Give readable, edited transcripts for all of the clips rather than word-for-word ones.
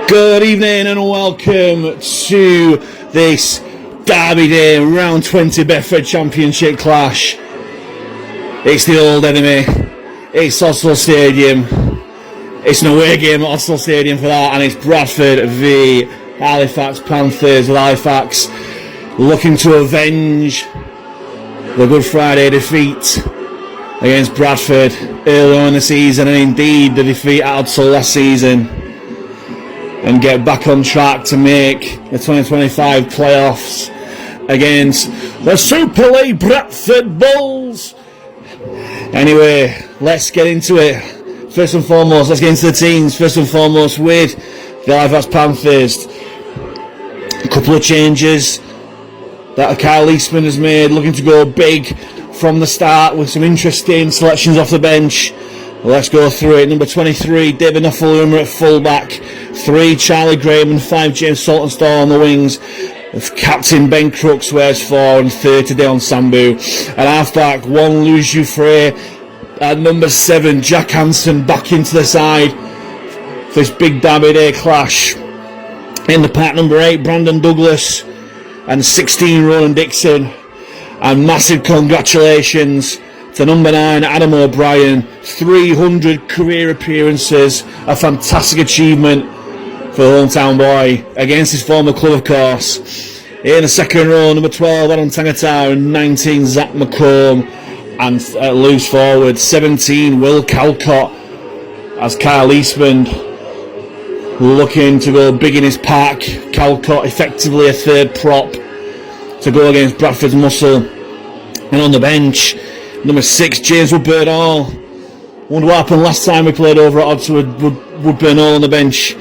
Good evening and welcome to this Derby Day Round 20 Betfred Championship clash. It's the old enemy, it's Odsal Stadium. It's an away game at Odsal Stadium for that, and it's Bradford v Halifax Panthers, with Halifax looking to avenge the Good Friday defeat against Bradford earlier in the season, and indeed the defeat at Odsal last season, and get back on track to make the 2025 playoffs against the Super League Bradford Bulls. Anyway, let's get into it. First and foremost, let's get into the teams. First and foremost with the Halifax Panthers. A couple of changes that Kyle Eastman has made, looking to go big from the start with some interesting selections off the bench. Let's go through it. Number 23, David Nuffaluma at fullback. 3, Charlie Graham, and 5, James Saltonstall on the wings. Captain Ben Crooks wears 4, and 30, Deon Sambu. At halfback, 1, Louis Jouffre. At number 7, Jack Hansen back into the side for this big Derby Day clash. In the pack, number 8, Brandon Douglas, and 16, Roland Dixon. And massive congratulations to number 9, Adam O'Brien. 300 career appearances, a fantastic achievement for the hometown boy against his former club, of course. In the second row, number 12, Adam Tangata, and 19, Zach McComb. And at loose forward, 17, Will Calcott, as Kyle Eastman looking to go big in his pack. Calcott effectively a third prop to go against Bradford's muscle. And on the bench, number 6, James Woodburn Hall. Wonder what happened last time we played over at Odsal with Woodburn Hall on the bench.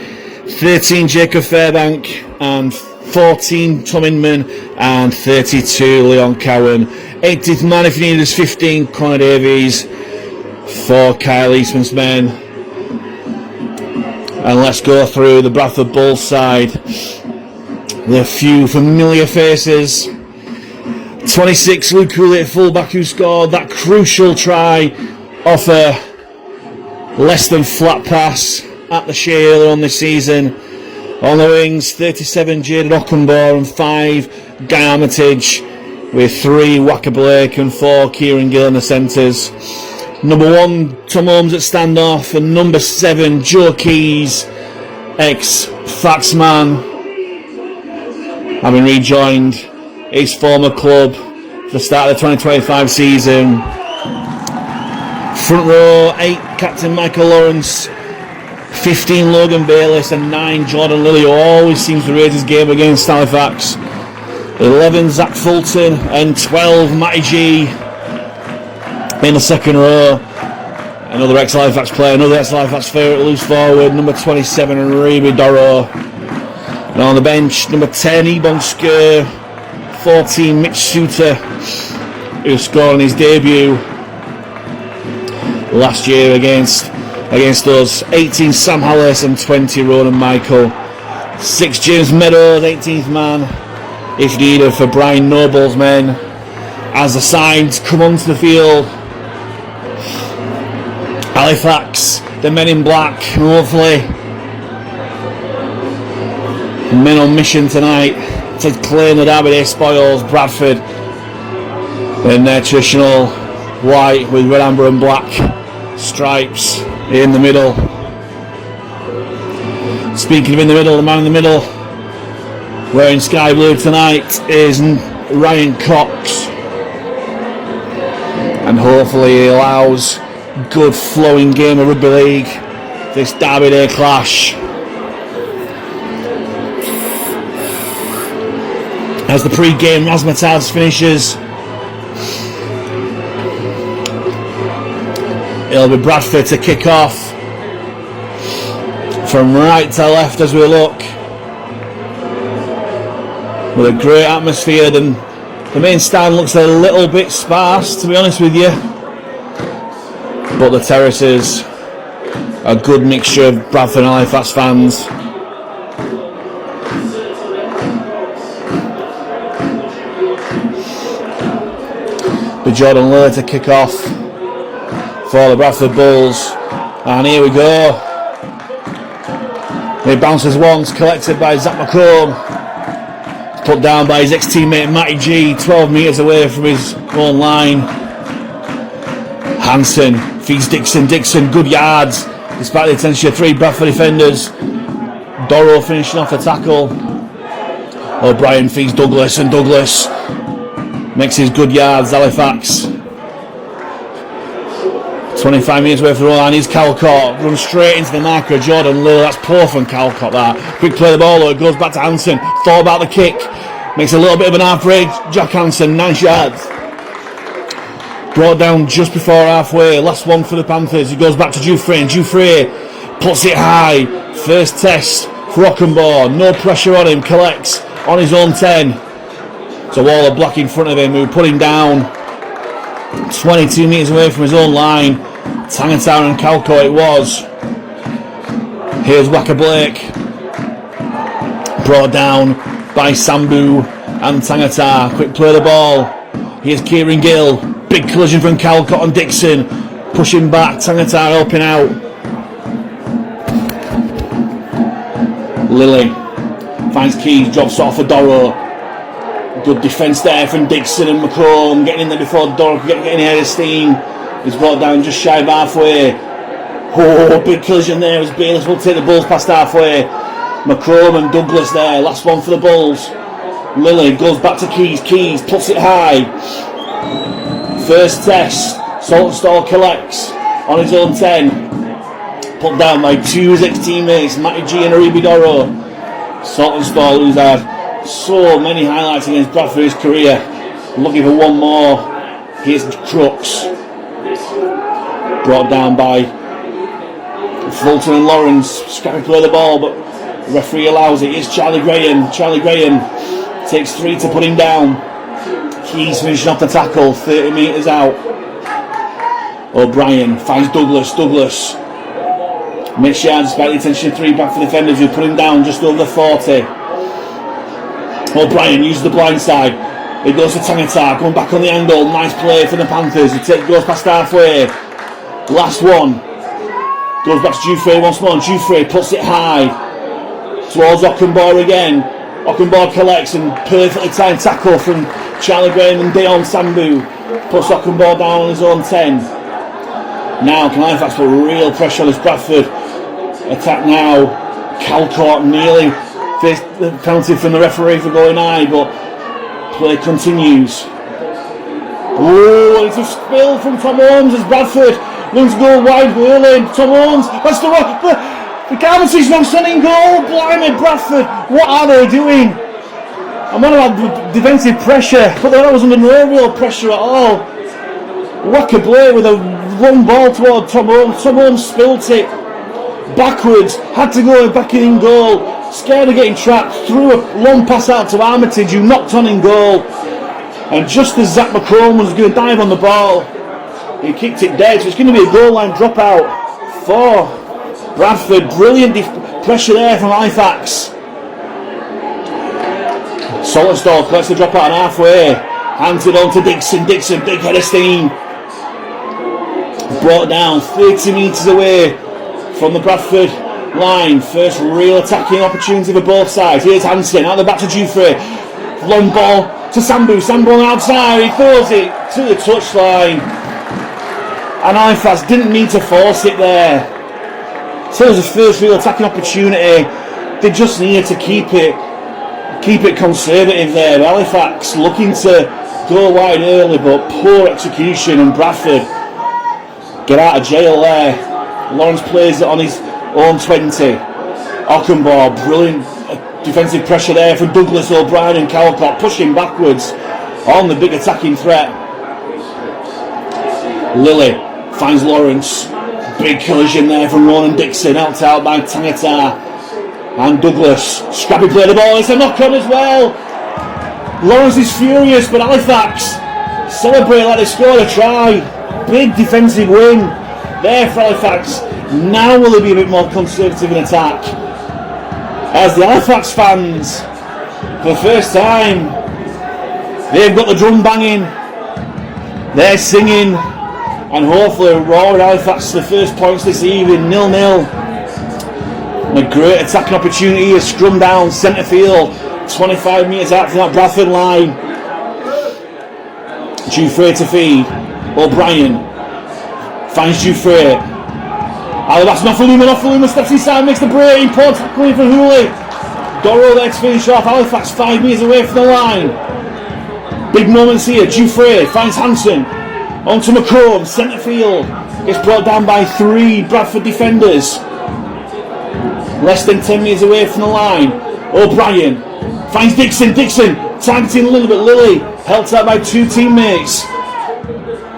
13, Jacob Fairbank, and 14, Tom Inman, and 32, Leon Cowan. 18th man, if you need, is 15, Connor Davies for Kyle Eastman's men. And let's go through the Bradford Bulls side. There are a few familiar faces. 26, Luke Cooley at fullback, who scored that crucial try off a less than flat pass at the Shea earlier on this season. On the wings, 37, Jaden Ockenbaugh, and 5, Guy Armitage, with 3, Wacker Blake, and 4, Kieran Gill in the centres. Number 1, Tom Holmes at standoff, and number 7, Joe Keys, ex-Faxman, having rejoined his former club for the start of the 2025 season. Front row, 8, Captain Michael Lawrence, 15, Logan Bayliss, and 9, Jordan Lilly, who always seems to raise his game against Halifax. 11, Zach Fulton, and 12, Matty G in the second row. Another ex-Halifax player, another ex-Halifax favourite, loose forward, number 27, Remy Doro. And on the bench, number 10, Ebon Skur, 14, Mitch Suter, who scored on his debut last year against us. 18, Sam Hallis, and 20, Ronan Michael. 6, James Meadows, 18th man, if needed, for Brian Noble's men, as the sides come onto the field. Halifax, the men in black, hopefully men on mission tonight to claim the Derby Day spoils. Bradford in their traditional white with red, amber and black stripes in the middle. Speaking of in the middle, the man in the middle wearing sky blue tonight is Ryan Cox, and hopefully he allows good flowing game of rugby league this Derby Day clash. As the pre-game razzmatazz finishes, it'll be Bradford to kick off from right to left as we look, with a great atmosphere. The main stand looks a little bit sparse, to be honest with you, but the terraces, a good mixture of Bradford and Halifax fans. The Jordan Lillard to kick off for the Bradford Bulls, and here we go. He bounces once, collected by Zach McComb. Put down by his ex-teammate Matty G, 12 metres away from his own line. Hansen feeds Dixon, good yards, despite the attention of 3 Bradford defenders. Doro finishing off the tackle. O'Brien feeds Douglas, and Douglas makes his good yards. Halifax 25 metres away from the line. Here's Calcott, runs straight into the marker of Jordan Lille. That's poor from Calcott, that. Quick play the ball, though. It goes back to Hansen. Thought about the kick. Makes a little bit of an half break. Jack Hansen, 9 yards. Brought down just before halfway. Last one for the Panthers. He goes back to Dufresne, and Dufresne puts it high. First test for Ockenbaugh. No pressure on him. Collects on his own 10. So Wall of Black in front of him, who put him down 22 metres away from his own line. Tangatown and Calcott it was. Here's Wacker Blake. Brought down by Sambu and Tangata. Quick play of the ball. Here's Kieran Gill. Big collision from Calcott and Dixon. Pushing back. Tangata helping out. Lilly finds Keys. Drops off for Doro. Good defence there from Dixon and McComb. Getting in there before Doro could get any head of steam. He's brought down just shy of halfway. Oh, big collision there as Bayless will take the Bulls past halfway. McComb and Douglas there. Last one for the Bulls. Lilly goes back to Keys. Keys puts it high. First test. Saltonstall collects on his own 10. Put down by 2 of his ex-teammates, Matty G and Aribi Doro. Saltonstall, who's had so many highlights against Bradford in his career, looking for one more. Here's Crooks. Brought down by Fulton and Lawrence. Scrappy play the ball, but the referee allows it. Here's Charlie Graham. Charlie Graham takes 3 to put him down. Keys finishing off the tackle, 30 metres out. O'Brien finds Douglas. Douglas makes yards despite the attention of 3 Bradford defenders who put him down just over 40. O'Brien uses the blind side. It goes to Tangata, going back on the angle. Nice play for the Panthers. It goes past halfway. Last one. Goes back to Dufresne once more. Dufresne puts it high towards Ockenbaugh again. Ockenbaugh collects and perfectly timed tackle from Charlie Graham and Dion Sambu. Puts Ockenbaugh down on his own 10. Now can Halifax put real pressure on this Bradford attack now. Calcott nearly faced the penalty from the referee for going high, but play continues. Oh, it's a spill from Tom Holmes as Bradford runs to go wide hurling. Tom Holmes, that's the Carpenter's not sending goal. Blimey, Bradford, what are they doing? I'm on about defensive pressure, but that was under no real pressure at all. Wacker Blake with a long ball toward Tom Holmes. Tom Holmes spilt it backwards, had to go back in goal. Scared of getting trapped, threw a long pass out to Armitage, who knocked on in goal. And just as Zach McComb was going to dive on the ball, he kicked it dead. So it's going to be a goal line dropout for Bradford. Brilliant pressure there from Halifax. Saltonstall collects the dropout on halfway. Hands it on to Dixon. Dixon, big head of steam. Brought down 30 metres away from the Bradford line. First real attacking opportunity for both sides. Here's Hansen out the back to Dufresne. Long ball to Sambu. Sambu on the outside. He throws it to the touchline. And Halifax didn't need to force it there. So it was the first real attacking opportunity. They just needed to keep it conservative there. Halifax looking to go wide early, but poor execution, and Bradford get out of jail there. Lawrence plays it on his own 20. Ockenbaugh, brilliant defensive pressure there from Douglas, O'Brien and Calcott, pushing backwards on the big attacking threat. Lilly finds Lawrence. Big collision there from Ronan Dixon, helped out by Tangata and Douglas. Scrappy play the ball, it's a knock on as well. Lawrence is furious, but Halifax celebrate like they scored a try. Big defensive win there for Halifax. Now will they be a bit more conservative in attack, as the Halifax fans, for the first time, they've got the drum banging, they're singing, and hopefully roaring Halifax to the first points this evening. 0-0. And a great attacking opportunity is scrum down, centre field, 25 metres out from that Bradford line. Dufresne to feed. O'Brien finds Dufresne. That's Nofaluma steps inside, makes the break. Important tackling for Hooley. Doro there to finish off. Halifax 5 metres away from the line. Big moments here. Dufresne finds Hanson. Onto McComb, centre field. Gets brought down by 3 Bradford defenders. Less than 10 metres away from the line. O'Brien finds Dixon. Dixon targeting Lily, but Lily helped out by 2 teammates.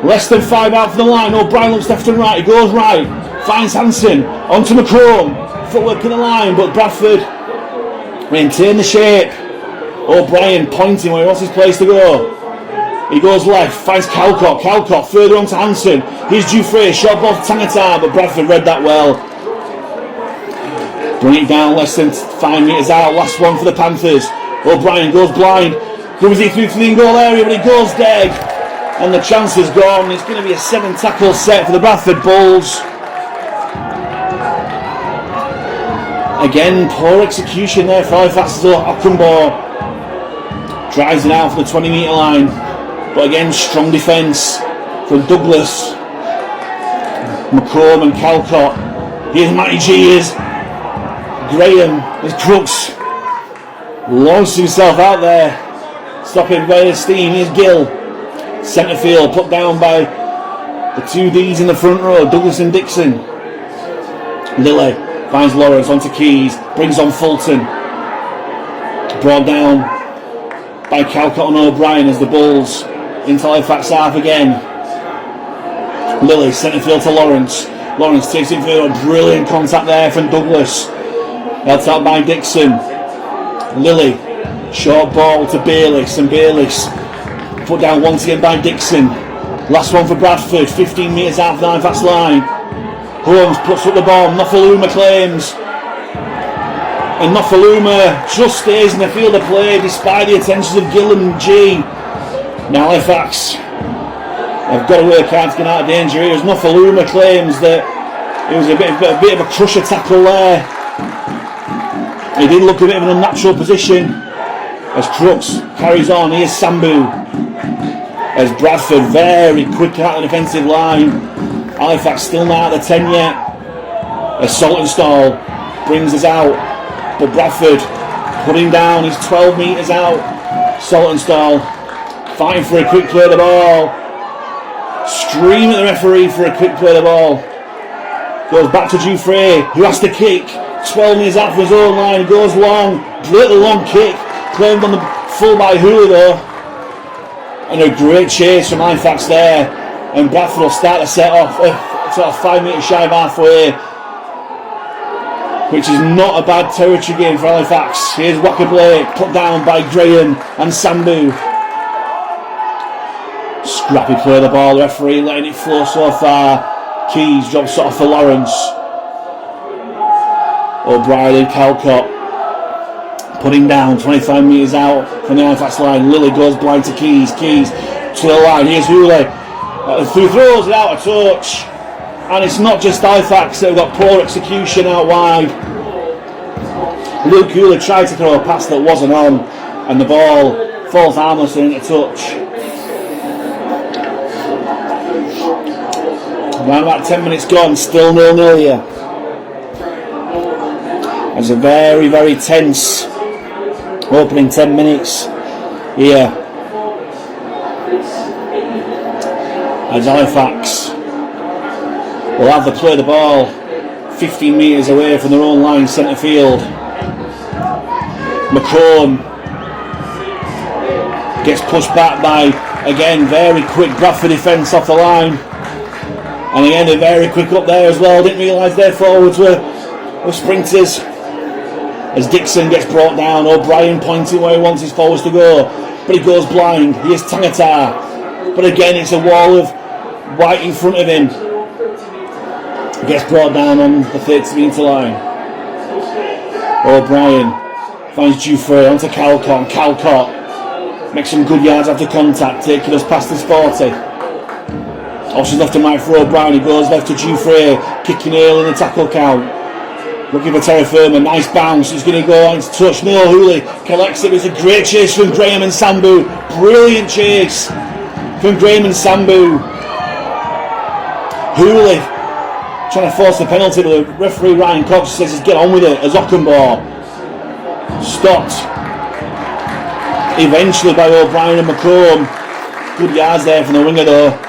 Less than 5 out from the line. O'Brien looks left and right. He goes right. Finds Hanson. Onto McComb. Footwork in the line, but Bradford maintain the shape. O'Brien pointing where he wants his place to go. He goes left, finds Calcott. Calcott further on to Hanson. Here's Dufresne, shot ball to Tangata, but Bradford read that well. Bring it down less than 5 metres out. Last one for the Panthers. O'Brien goes blind. Goes he through to the in-goal area, but he goes dead. And the chance is gone. It's going to be a 7 tackle set for the Bradford Bulls. Again, poor execution there for Halifax's Ockenbaugh. Drives it out for the 20 metre line. But again, strong defence from Douglas, McComb and Calcott. Here's Matty G. Graham, his Crooks. Launches himself out there. Stopping by his steam. Here's Gill. Centre field, put down by the 2 Ds in the front row, Douglas and Dixon. Lilly finds Lawrence onto Keys. Brings on Fulton. Brought down by Calcott and O'Brien as the Bulls into Halifax half again. Lilly, centre field to Lawrence. Lawrence takes it for a brilliant contact there from Douglas. Held out by Dixon. Lilly, short ball to Bayliss, and Bayliss put down once again by Dixon. Last one for Bradford, 15 metres out of the Halifax line. Holmes puts up the ball, Nofaluma claims. And Nofaluma just stays in the field of play despite the attentions of Gill and G. Now Halifax have got to work hard to get out of danger here, as Nofaluma claims that it was a bit of a crusher tackle there. He did look a bit of an unnatural position as Crooks carries on. Here's Sambu as Bradford very quick out of the defensive line. Halifax still not at the 10 yet as Saltonstall brings us out, but Bradford putting down. He's 12 metres out. Saltonstall fighting for a quick play of the ball. Scream at the referee for a quick play of the ball. Goes back to Dufresne, who has to kick. 12 metres out from his own line. He goes long. Little long kick. Claimed on the full by Hooley though. And a great chase from Halifax there. And Bradford will start to set off sort of 5 metres shy of halfway. Which is not a bad territory game for Halifax. Here's Wacker Blake, put down by Graham and Sambu. Scrappy play of the ball, the referee letting it flow so far. Keys drops it off for Lawrence. O'Brien and Calcott putting down 25 metres out from the Halifax line. Lilly goes blind to Keys. Keys to the line. Here's Hooley. Who throws it out of touch. And it's not just Halifax that have got poor execution out wide. Luke Hooley tried to throw a pass that wasn't on, and the ball falls harmlessly into touch. Around about 10 minutes gone, still 0-0 here. It's a very, very tense opening 10 minutes here. As Halifax will have the play of the ball 15 metres away from their own line, centre field. McComb gets pushed back by, again, very quick Bradford defence off the line. And again, they're very quick up there as well. Didn't realise their forwards were sprinters. As Dixon gets brought down, O'Brien pointing where he wants his forwards to go. But he goes blind. Here's Tangata. But again, it's a wall of white in front of him. Gets brought down on the 30-metre line. O'Brien finds Dufresne onto Calcott. Calcott makes some good yards after contact, taking us past his 40. Options left to Mike for O'Brien. He goes left to Dufresne, kicking early in the tackle count. Looking for terra firma, nice bounce, he's going to go into touch, no, Hooley collects it, it's a great chase from Graham and Sambu, brilliant chase from Graham and Sambu. Hooley trying to force the penalty, but the referee Ryan Cox says he's get on with it, as Ockenbaugh stopped eventually by O'Brien and McComb. Good yards there from the winger though.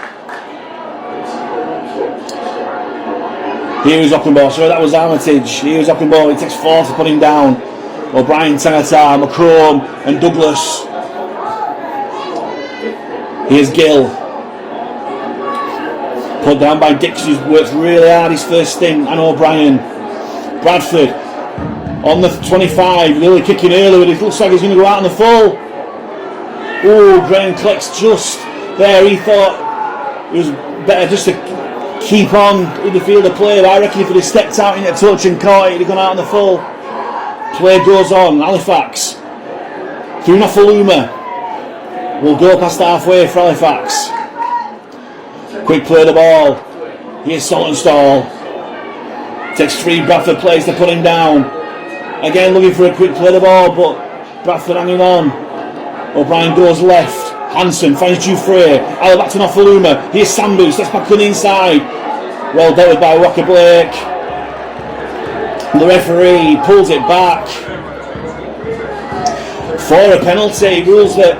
Here is Ockenbaugh, sorry that was Armitage. Here is Ockenbaugh, it takes 4 to put him down. O'Brien, Tangata, McComb and Douglas. Here's Gill. Put down by Dix, who's worked really hard his first stint, and O'Brien. Bradford on the 25, really kicking early, but it looks like he's going to go out on the full. Oh, Graham collects just there. He thought it was better just to keep on in the field of play, but I reckon if he'd have stepped out into touch and caught it, he'd have gone out on the full. Play goes on. Halifax through Nofaluma. Will go past halfway for Halifax. Quick play of the ball. Here's Saltonstall. Takes 3 Bradford plays to put him down. Again looking for a quick play of the ball, but Bradford hanging on. O'Brien goes left. Hanson finds Dufresne. Out back to Nofaluma. Here's Sambu. Steps back on the inside. Well dealt with by Walker Blake. The referee pulls it back for a penalty. Rules that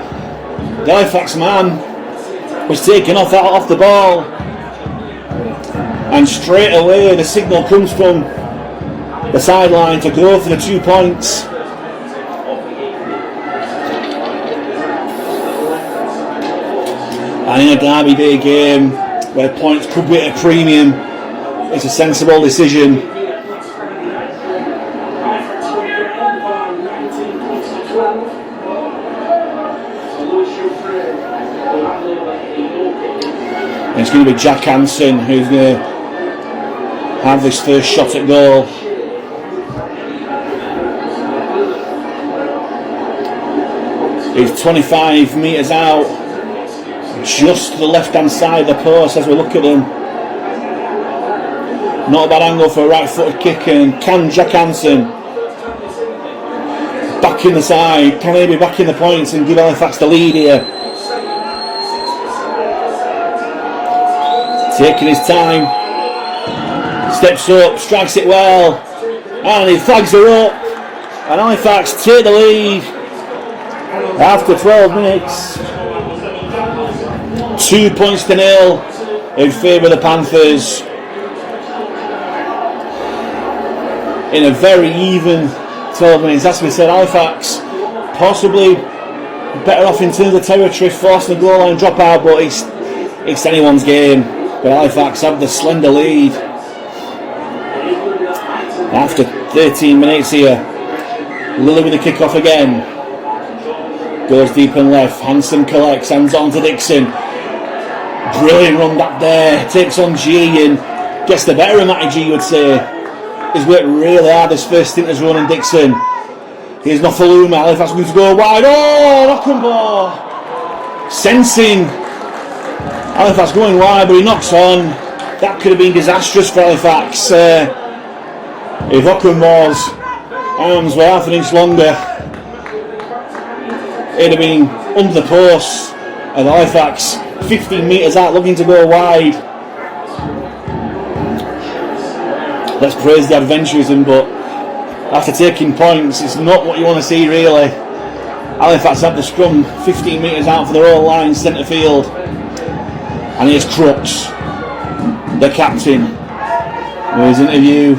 the Halifax man was taken off the ball, and straight away the signal comes from the sideline to go for the 2 points. And in a Derby Day game where points could be at a premium, it's a sensible decision. And it's going to be Jack Hansen who's going to have this first shot at goal. He's 25 metres out, just to the left hand side of the post as we look at him. Not a bad angle for a right footed kick, and can Jack Hansen back in the side, can he be back in the points and give Halifax the lead here? Taking his time, steps up, strikes it well, and he flags her up, and Halifax take the lead after 12 minutes. 2 points to 0 in favour of the Panthers. In a very even 12 minutes. As we said, Halifax possibly better off in terms of territory, forcing the goal line dropout, but it's anyone's game. But Halifax have the slender lead. After 13 minutes here, Lily with the kick-off again. Goes deep and left, Hanson collects, hands on to Dixon. Brilliant run back there, takes on G and gets the better of Matty G, you would say. He's worked really hard this first stint as running Dixon. Here's Nofaluma, Halifax going to go wide. Oh, Ockenbaugh! Sensing Halifax going wide, but he knocks on. That could have been disastrous for Halifax. If Ockenbaugh's arms were half an inch longer, it'd have been under the post, and Halifax 15 metres out looking to go wide. Let's praise the adventurism, but after taking points, it's not what you want to see really. Halifax had the scrum 15 metres out for their own line, centre field. And here's Crooks, the captain, with his interview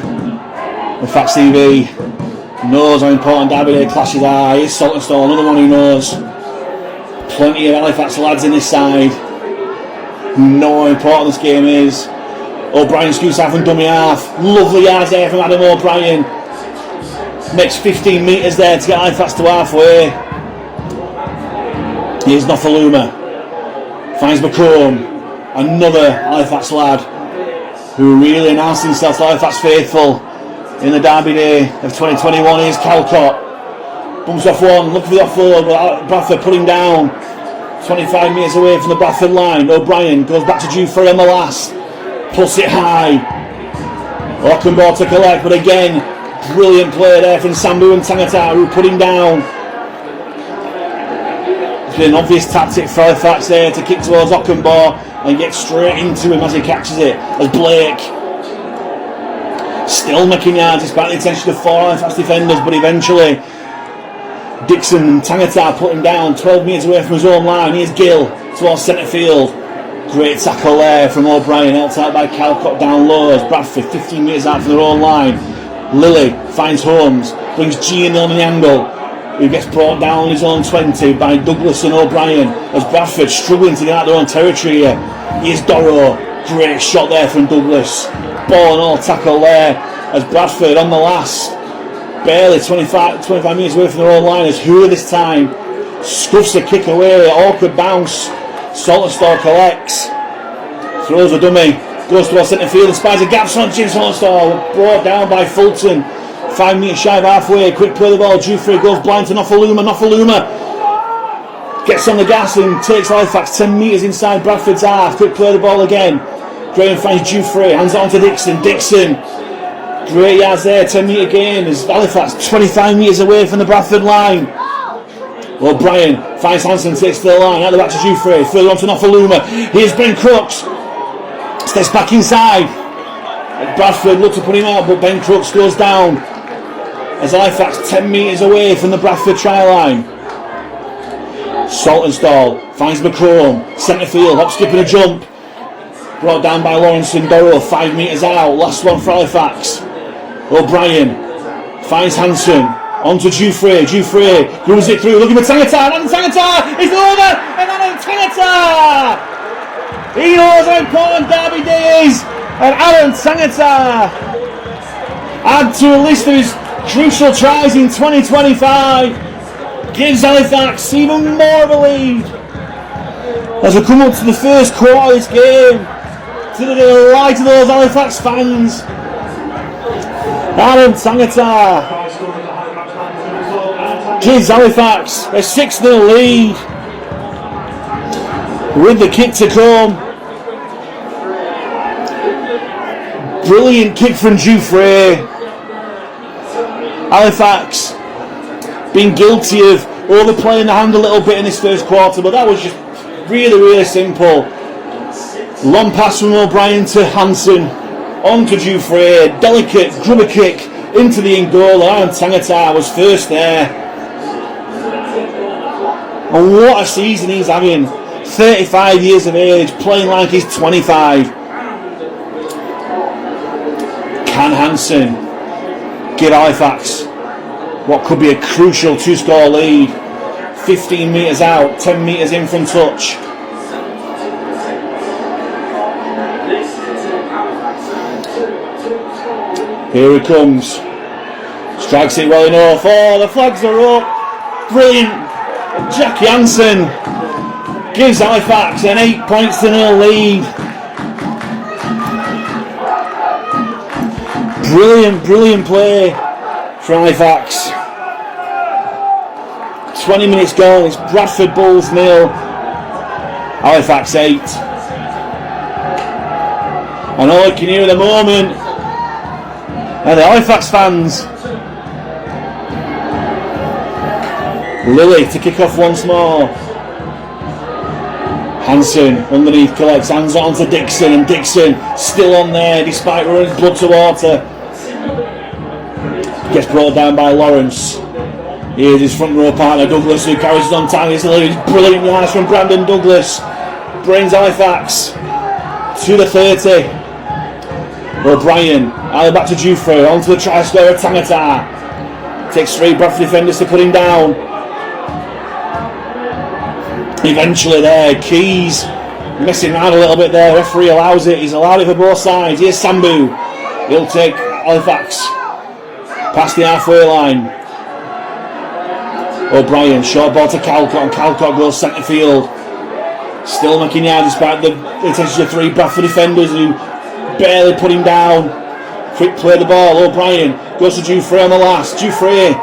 with Fax TV. Knows how important Derby Day clashes are. Here's Saltonstall, another one who knows. Plenty of Halifax lads in this side who know how important this game is. O'Brien scoots out from dummy half. Lovely yards there from Adam O'Brien. Makes 15 metres there to get Halifax to halfway. Here's Nofaluma. Finds McComb. Another Halifax lad who really announced himself to Halifax faithful in the Derby Day of 2021. Here's Calcott. Bumps off one, looking for the offload, but Bradford put him down. 25 metres away from the Bradford line. O'Brien goes back to Dufresne on the last. Puts it high. Ockenbaugh to collect, but again, Brilliant play there from Sambu and Tangata, who put him down. It's been an obvious tactic for Halifax there to kick towards Ockenbaugh and get straight into him as he catches it. As Blake still making yards despite the attention of 4 Halifax defenders, but eventually Dixon and Tangata put him down 12 metres away from his own line. Here's Gill towards centre field. Great tackle there from O'Brien, helped out by Calcott down low as Bradford 15 metres out from their own line. Lilly finds Holmes, brings Gian on the angle, who gets brought down on his own 20 by Douglas and O'Brien as Bradford struggling to get out their own territory here. Here's Dorrough, great shot there from Douglas. Ball and all tackle there as Bradford on the last, barely 25 metres away from their own line as Hoover this time scuffs a kick away, awkward bounce. Saltonstall collects, throws a dummy, goes towards centre field and spies a gap on Jim Saltonstall, brought down by Fulton. 5 metres shy of halfway, quick play the ball, Jufrey goes blind to Nofaluma gets on the gas and takes Halifax 10 metres inside Bradford's half. Quick play the ball again, Graham finds Jufrey, hands it on to Dixon, great yards there, 10 metre gain as Halifax 25 metres away from the Bradford line. O'Brien finds Hanson, takes to the line, out the back to Jufrey, further on to Nofaluma. Here's Ben Crooks, steps back inside. Bradford look to put him out, but Ben Crooks goes down as Halifax 10 metres away from the Bradford try line. Saltonstall finds McCrone, centre field, hop, skip and a jump. Brought down by Lawrence and Dorrough, 5 metres out, last one for Halifax. O'Brien finds Hanson. On to Jufrey grooves it through, looking for Tangata, and Tangata is over, and Adam Tangata! He knows how important Derby Day is, and Adam Tangata add to a list of his crucial tries in 2025, gives Halifax even more of a lead as we come up to the first quarter of this game, to the delight of those Halifax fans. Adam Tangata gives Halifax a 6-0 lead with the kick to come. Brilliant kick from Jufrey. Halifax been guilty of overplaying the hand a little bit in this first quarter, but that was just really simple. Long pass from O'Brien to Hanson, on to Jufrey, delicate grubber kick into the in goal. Aaron Tangata was first there. And what a season he's having. 35 years of age, playing like he's 25. Can Hanson give Halifax what could be a crucial 2-score lead? 15 metres out, 10 metres in from touch. Here he comes. Strikes it well enough. Oh, the flags are up. Brilliant. Jack Jansen gives Halifax an 8-0 lead. Brilliant play for Halifax. 20 minutes gone, it's Bradford Bulls 0, Halifax 8. And all I can hear at the moment are the Halifax fans. Lilly to kick off once more. Hanson underneath collects, hands on to Dixon, and Dixon still on there despite running blood to water. Gets brought down by Lawrence. Here's his front row partner Douglas, who carries it on target. Brilliant yards from Brandon Douglas. Brings Halifax to the 30. O'Brien, out back to Jufrey, onto the try scorer Tangata. Takes 3 Bradford defenders to put him down. Eventually there, Keys messing around a little bit there. Referee allows it. He's allowed it for both sides. Here's Sambu. He'll take Halifax past the halfway line. O'Brien, short ball to Calcott, and Calcott goes centre field. Still making yards despite the attention of 3 Bradford defenders who barely put him down. Quick play the ball. O'Brien goes to Jufrey on the last. Jufrey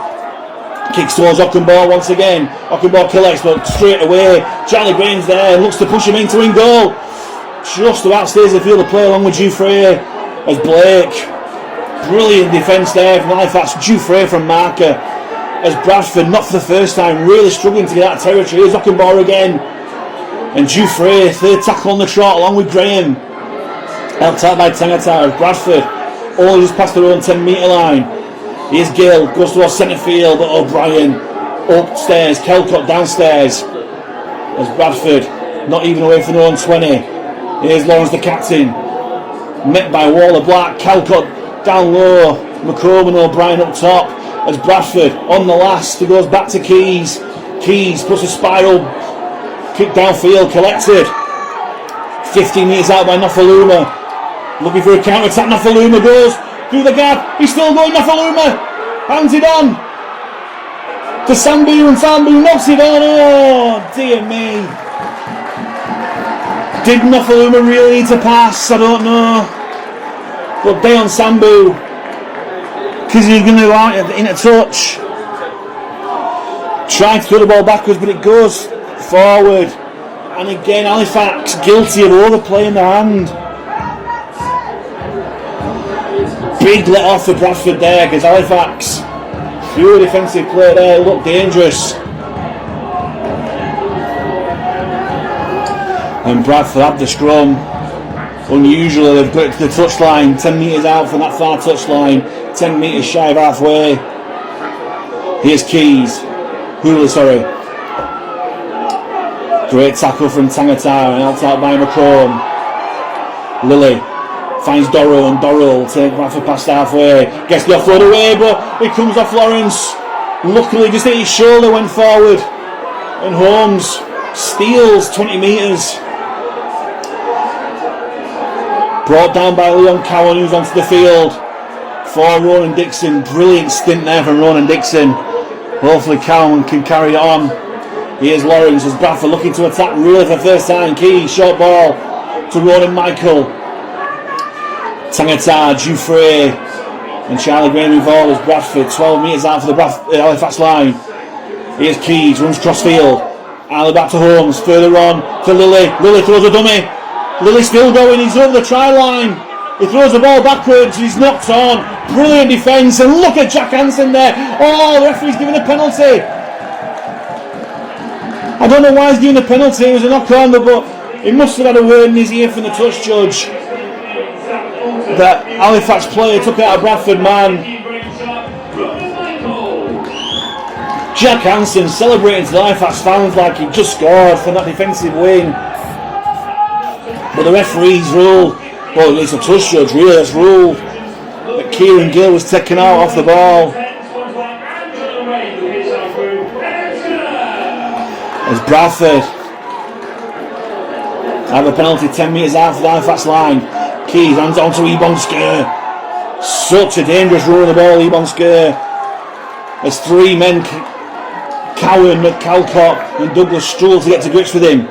kicks towards Ockenbaugh once again. Ockenbaugh collects, but straight away Charlie Green's there and looks to push him into in goal. Just about stays the field of play along with Jufrey as Blake Brilliant defence there from Halifax. Dufresne from marker as Bradford, not for the first time, really struggling to get out of territory. Here's Ockenbauer again. And Dufresne, third tackle on the trot along with Graham. Helped out by Tangata as Bradford only just past their own 10 metre line. Here's Gill, goes towards centre field, but O'Brien upstairs, Kelcott downstairs. As Bradford not even away from their own 20. Here's Lawrence the captain, met by Waller Black, Calcott down low, McComb and O'Brien up top. As Bradford on the last, he goes back to Keys. Keys puts a spiral kick downfield, collected 15 metres out by Nofaluma, looking for a counter attack. Nofaluma goes through the gap, he's still going. Nofaluma hands it on to Sambu, and Sambu knocks it on. Oh dear me, did Nofaluma really need to pass? I don't know, but Deon Sambu, because he's going to go out in a touch, trying to throw the ball backwards, but it goes forward. And again, Halifax guilty of overplaying their hand. Big let off for Bradford there, because Halifax, pure defensive play there, looked dangerous. And Bradford had the scrum. Unusually, they've got it to the touchline, 10 metres out from that far touchline, 10 metres shy of halfway. Here's Keys. Hooley, sorry. Great tackle from Tangata and helped out by McComb. Lilly finds Dorrell, and Dorrell will take Bradford past halfway. Gets the offload away, but it comes off Lawrence. Luckily, just hit his shoulder, went forward. And Holmes steals 20 metres. Brought down by Leon Cowan, who's onto the field for Ronan Dixon. Brilliant stint there from Ronan Dixon. Hopefully Cowan can carry it on. Here's Lawrence as Bradford looking to attack really for the first time. Key, short ball to Ronan Michael. Tangata, Dufresne and Charlie Graham involved as Bradford 12 metres out for the Halifax line. Here's Keys, runs cross field. Alley back to Holmes, further on to Lilly. Lilly throws a dummy. Lilly still going, he's over the try line. He throws the ball backwards, he's knocked on. Brilliant defence, and look at Jack Hansen there. Oh, the referee's giving a penalty. I don't know why he's giving a penalty. It was a knock on, but he must have had a word in his ear from the touch judge that Halifax player took out a Bradford man. Jack Hansen celebrating to the Halifax fans like he just scored from that defensive win. But the referee's ruled, well, it's a touch judge really, that's ruled that Kieran Gill was taken out off the ball. As Bradford have a penalty 10 metres out for the Halifax line. Keys hands it on to Ebonsker. Such a dangerous run of the ball, Ebonsker. As three men, Cowan, McCalcott and Douglas, struggle to get to grips with him.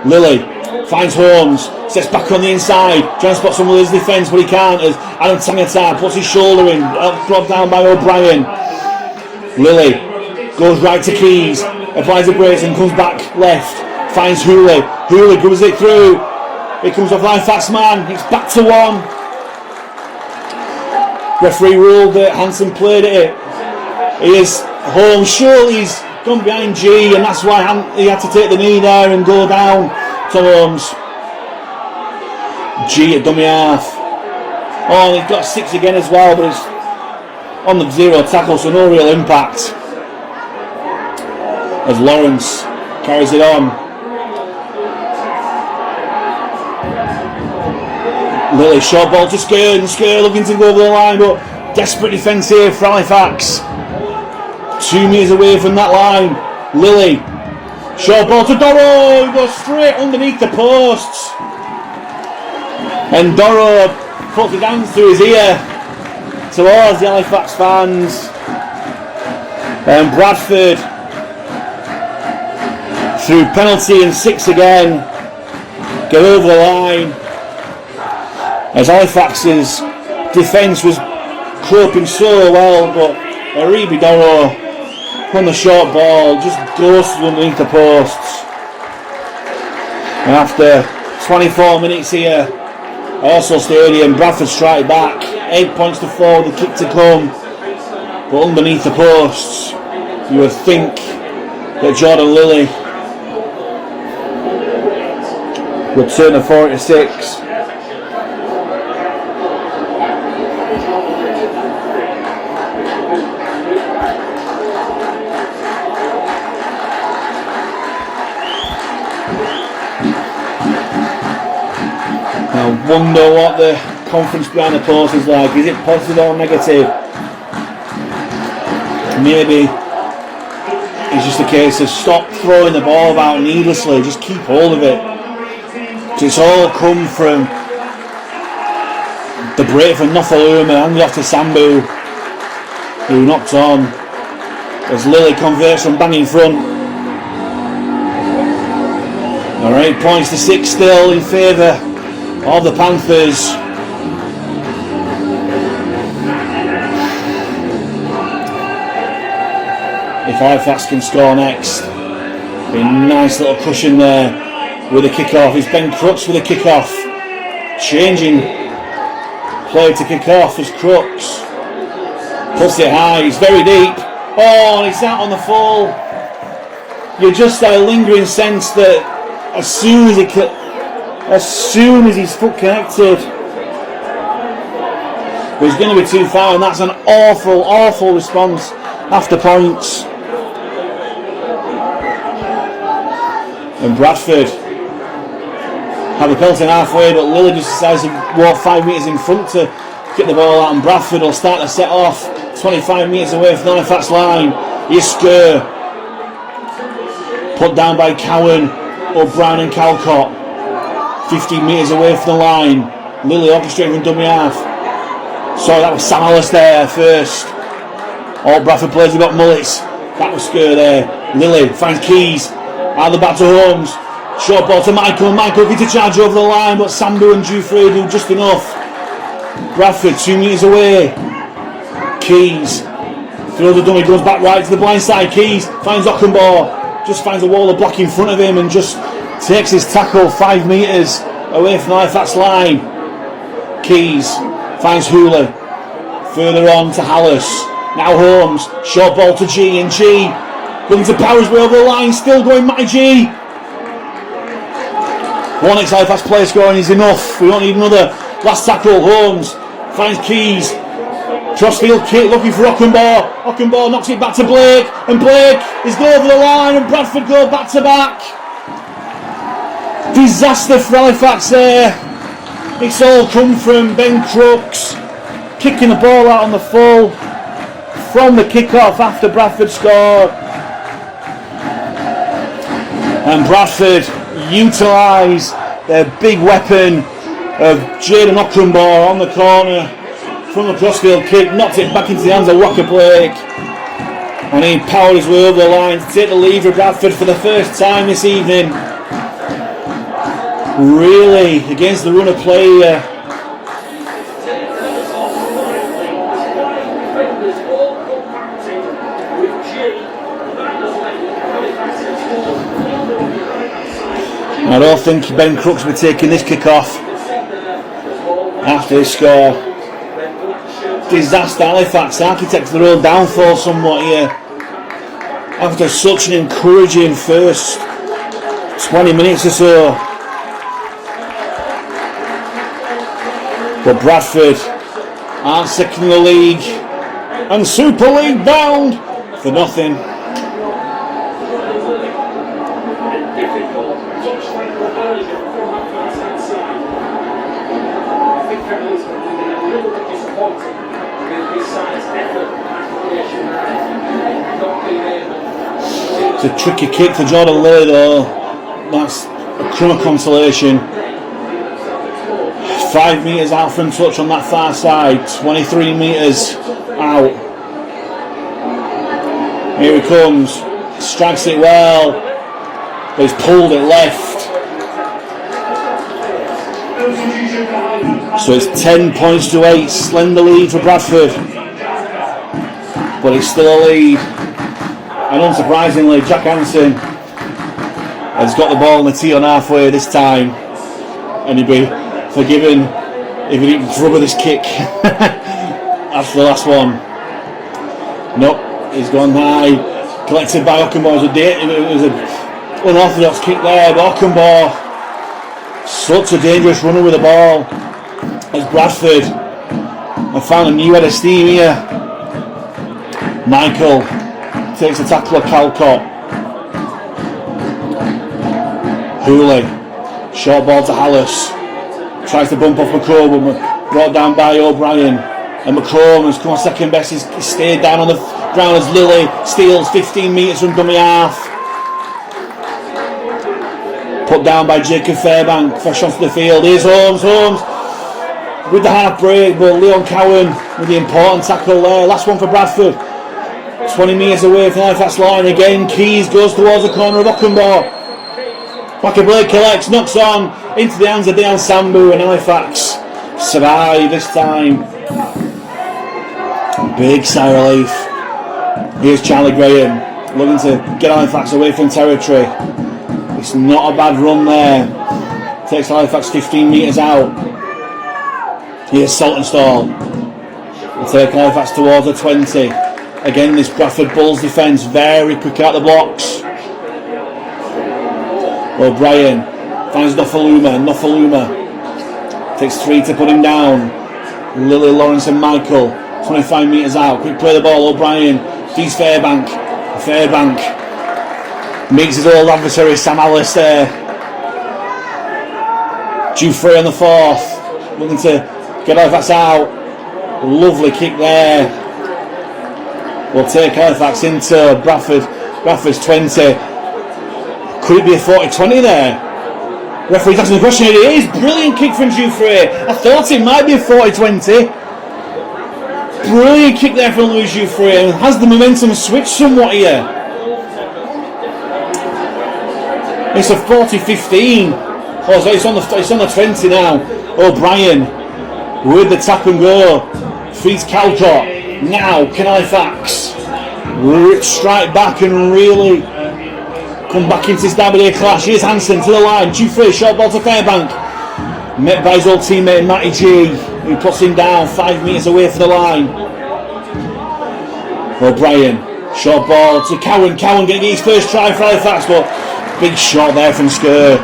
Lilly finds Holmes, sets back on the inside, trying to spot some of his defence, but he can't as Adam Tangata puts his shoulder in, dropped down by O'Brien. Lilly goes right to Keys, applies a brace and comes back left, finds Hooley. Hooley goes it through. It comes off Halifax man, it's back to one. Referee ruled that Hansen played it. Here's Holmes, surely he's gone behind G, and that's why he had to take the knee there and go down to Holmes. G at dummy half. Oh, he's got 6 again as well, but it's on the 0 tackle, so no real impact. As Lawrence carries it on. Lilly, short ball to Skir, and Skir looking to go over the line, but desperate defence here for Halifax. 2 metres away from that line. Lilly, short ball to Dorrow, he goes straight underneath the posts. And Dorrow puts it down through his ear towards the Halifax fans. And Bradford, through penalty and 6 again, get over the line. As Halifax's defence was coping so well, but Aribi Dorrow on the short ball just goes underneath the posts. And after 24 minutes here, Odsal Stadium, Bradford strike back. 8 points to 4 with the kick to come. But underneath the posts, you would think that Jordan Lilly would turn a 4-6. I wonder what the conference behind the post is like. Is it positive or negative? Maybe it's just a case of stop throwing the ball about needlessly, just keep hold of it. It's all come from the break from Nofaluma, handed off to Sambu, who knocked on as Lilly converts from bang in front. Alright, points to 6 still in favour of the Panthers. If Halifax can score next, be a nice little cushion there with a kick-off. It's Ben Crooks with a kick-off. Changing play to kick-off as Crooks puts it high. He's very deep. Oh, and he's out on the full. You just have a lingering sense that as soon as his foot connected, he's going to be too far, and that's an awful response after points. And Bradford have a penalty halfway, but Lilly just decides to walk 5 metres in front to get the ball out, and Bradford will start to set off 25 metres away from the Halifax line. Yisker put down by Cowan, O'Brien and Calcott. 15 metres away from the line. Lilly orchestrating from dummy half. Sorry, that was Sam Ellis there first. All Bradford players have got mullets. That was Sker there. Lilly finds Keys. Out the back to Holmes. Short ball to Michael. Michael gets a charge over the line, but Sambu and Jufrey do just enough. Bradford 2 metres away. Keys throws the dummy, goes back right to the blind side. Keys finds Ockenbaugh. Just finds a wall of block in front of him and just takes his tackle 5 metres away from the Halifax line. Keys finds Hula. Further on to Hallis. Now Holmes. Short ball to G, and G looking to Powers way over the line. Still going Matty G. One Halifax player scoring is enough. We don't need another. Last tackle. Holmes finds Keys. Crossfield kick looking for Ockenbaugh. Ockenbaugh knocks it back to Blake, and Blake is going over the line, and Bradford go back to back. Disaster for Halifax there. It's all come from Ben Crooks kicking the ball out on the full from the kick-off after Bradford scored. And Bradford utilise their big weapon of Jaden Ockenbaugh on the corner from the crossfield kick, knocked it back into the hands of Walker Blake, and he powered his way over the line to take the lead for Bradford for the first time this evening. Really, against the run of play here. I don't think Ben Crooks will be taking this kick off after this score. Disaster. Halifax architects their own downfall somewhat here after such an encouraging first 20 minutes or so. But Bradford aren't second in the league, and Super League bound for nothing. It's a tricky kick for Jordan Lilly though. That's a crumb of consolation. 5 metres out from touch on that far side, 23 metres out. Here he comes, strikes it well, but he's pulled it left. So it's 10 points to 8, slender lead for Bradford, but it's still a lead. And unsurprisingly, Jack Hansen has got the ball on the tee on halfway this time, and he'd be forgiven if he didn't rubber this kick. That's the last one. Nope, he's gone high. Collected by Ockenbaugh. It was an unorthodox kick there, but Ockenbaugh, such a dangerous runner with the ball. As Bradford have found a new head of steam here. Michael takes the tackle of Calcott. Hooley, short ball to Hallis. Tries to bump off McComb, but brought down by O'Brien. And McComb has come on second best. He's stayed down on the ground as Lilly steals 15 metres from dummy half. Put down by Jacob Fairbank. Fresh onto the field. Here's Holmes. Holmes with the half break, but Leon Cowan with the important tackle there. Last one for Bradford. 20 metres away from the Halifax line again. Keys goes towards the corner of Ockenbaugh. Blake collects, knocks on into the hands of Dejan Sambu, and Halifax survive this time. Big sigh of relief. Here's Charlie Graham looking to get Halifax away from territory. It's not a bad run there. Takes Halifax 15 metres out. Here's Saltonstall. We'll take Halifax towards the 20. Again, this Bradford Bulls defence very quick out the blocks. O'Brien finds Nofaluma. Nofaluma takes 3 to put him down. Lily, Lawrence and Michael 25 metres out. Quick play the ball. O'Brien feeds Fairbank. Fairbank meets his old adversary Sam Alice there. Dufresne on the 4th, looking to get Halifax out. Lovely kick there. We'll take Halifax into Bradford's 20. Could it be a 40-20 there? Referee's asking the question. It is. Brilliant kick from Dufresne. I thought it might be a 40-20. Brilliant kick there from Louis Dufresne. Has the momentum switched somewhat here? It's a 40-15. Oh, so it's on the 20 now. O'Brien with the tap and go. Feeds Calcott. Now can Halifax strike back and really come back into this Derby Day clash. Here's Hansen to the line. Dufresne, short ball to Fairbank. Met by his old teammate Matty G, who puts him down 5 metres away from the line. O'Brien, short ball to Cowan. Cowan getting his first try for Halifax, but big shot there from Skur.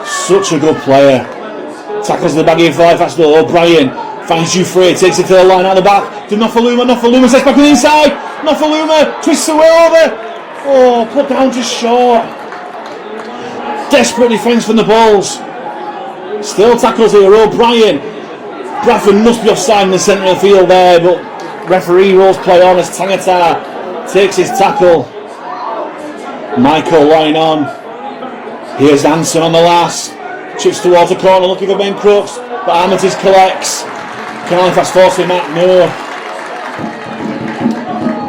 Such a good player. Tackles the baggy for Halifax though. O'Brien finds Dufresne, takes it to the line out the back. To Nofaluma. Nofaluma sets back on the inside. Nofaluma twists away over. Oh, put down just short. Desperate defence from the Bulls. Still tackles here. O'Brien. Bradford must be offside in the centre of the field there, but referee rolls play on as Tangata takes his tackle. Michael lying on. Here's Hansen on the last. Chips towards the corner looking for Ben Crooks, but Armitage collects. Can Halifax force him out? No.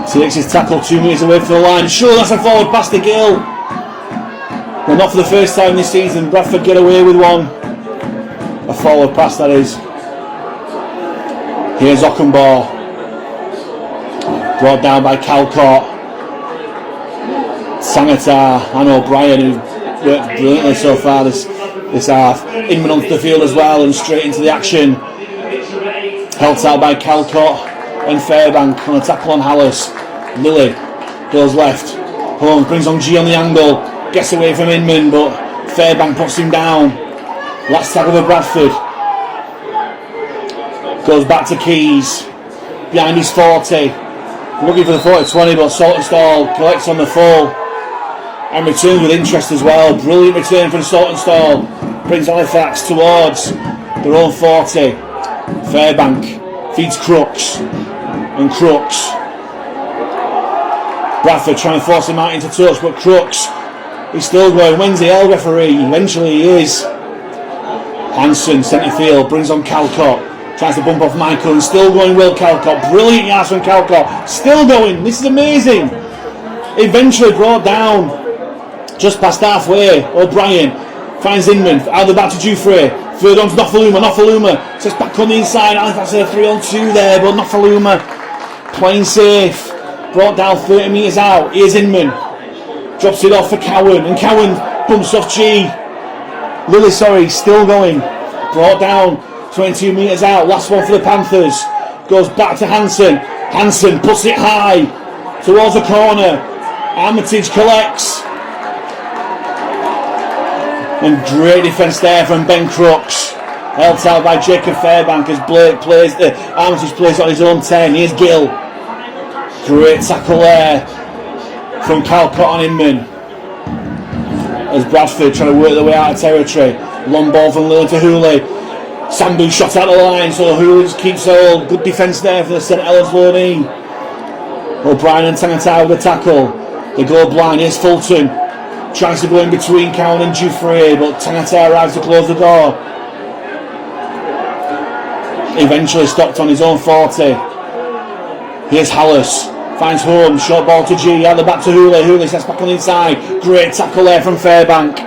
Takes his tackle 2 metres away from the line. Sure, that's a forward pass to Gill. Well, not for the first time this season. Bradford get away with one. A forward pass, that is. Here's Ockenbaugh. Brought down by Calcott. Sangatar and O'Brien, who worked brilliantly so far this half. Inman onto the field as well and straight into the action. Helped out by Calcott and Fairbank on a tackle on Hallis. Lilly goes left. Holmes brings on G on the angle. Gets away from Inman, but Fairbank puts him down. Last tackle for Bradford. Goes back to Keys. Behind his 40. Looking for the 40-20, but Saltonstall collects on the full. And returns with interest as well. Brilliant return from Saltonstall. Brings Halifax towards their own 40. Fairbank feeds Crooks. And Crooks. Bradford trying to force him out into touch, but Crooks is still going. When's the L referee? Eventually he is. Hansen, centre field, brings on Calcott. Tries to bump off Michael and still going well Calcott. Brilliant yards from Calcott. Still going. This is amazing. Eventually brought down just past halfway. O'Brien finds Inman. Out the back to Dufresne. Third on to Nofaluma. Nofaluma sets back on the inside. Halifax a 3-on-2 there, but Nofaluma playing safe. Brought down 30 metres out. Here's Inman. Drops it off for Cowan. And Cowan bumps off G. Lilly, still going. Brought down 22 metres out. Last one for the Panthers. goes back to Hansen. Hansen puts it high towards the corner. Armitage collects. And great defence there from Ben Crooks. Held out by Jacob Fairbank as Blake plays Armitage plays on his own 10. Here's Gill. Great tackle there from Calcott on Inman. As Bradford trying to work their way out of territory. Long ball from Lillard to Hooley. Sambu shot out the line, so Hooley keeps hold. Good defence there for the St Helens Loney. O'Brien and Tangata with the tackle. They go blind. Here's Fulton. Tries to go in between Cowan and Dufresne, but Tangata arrives to close the door. Eventually stopped on his own 40. Here's Hallis. Finds Holmes. Short ball to G. Out the back to Hooley. Hooley sets back on the inside. Great tackle there from Fairbank.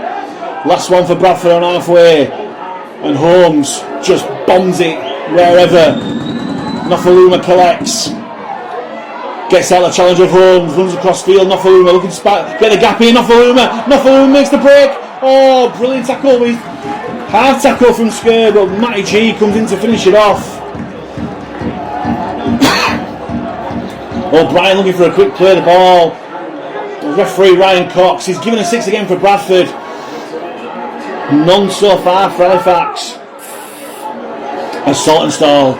Last one for Bradford on halfway. And Holmes just bombs it wherever. Nofaluma collects. Gets out the challenge of Holmes. Runs across field. Nofaluma looking to get the gap in. Nofaluma makes the break. Oh, brilliant tackle. Hard tackle from Skir, but Matty G comes in to finish it off. O'Brien looking for a quick play of the ball. The referee Ryan Cox. He's given a 6 again for Bradford. None so far for Halifax. As Saltonstall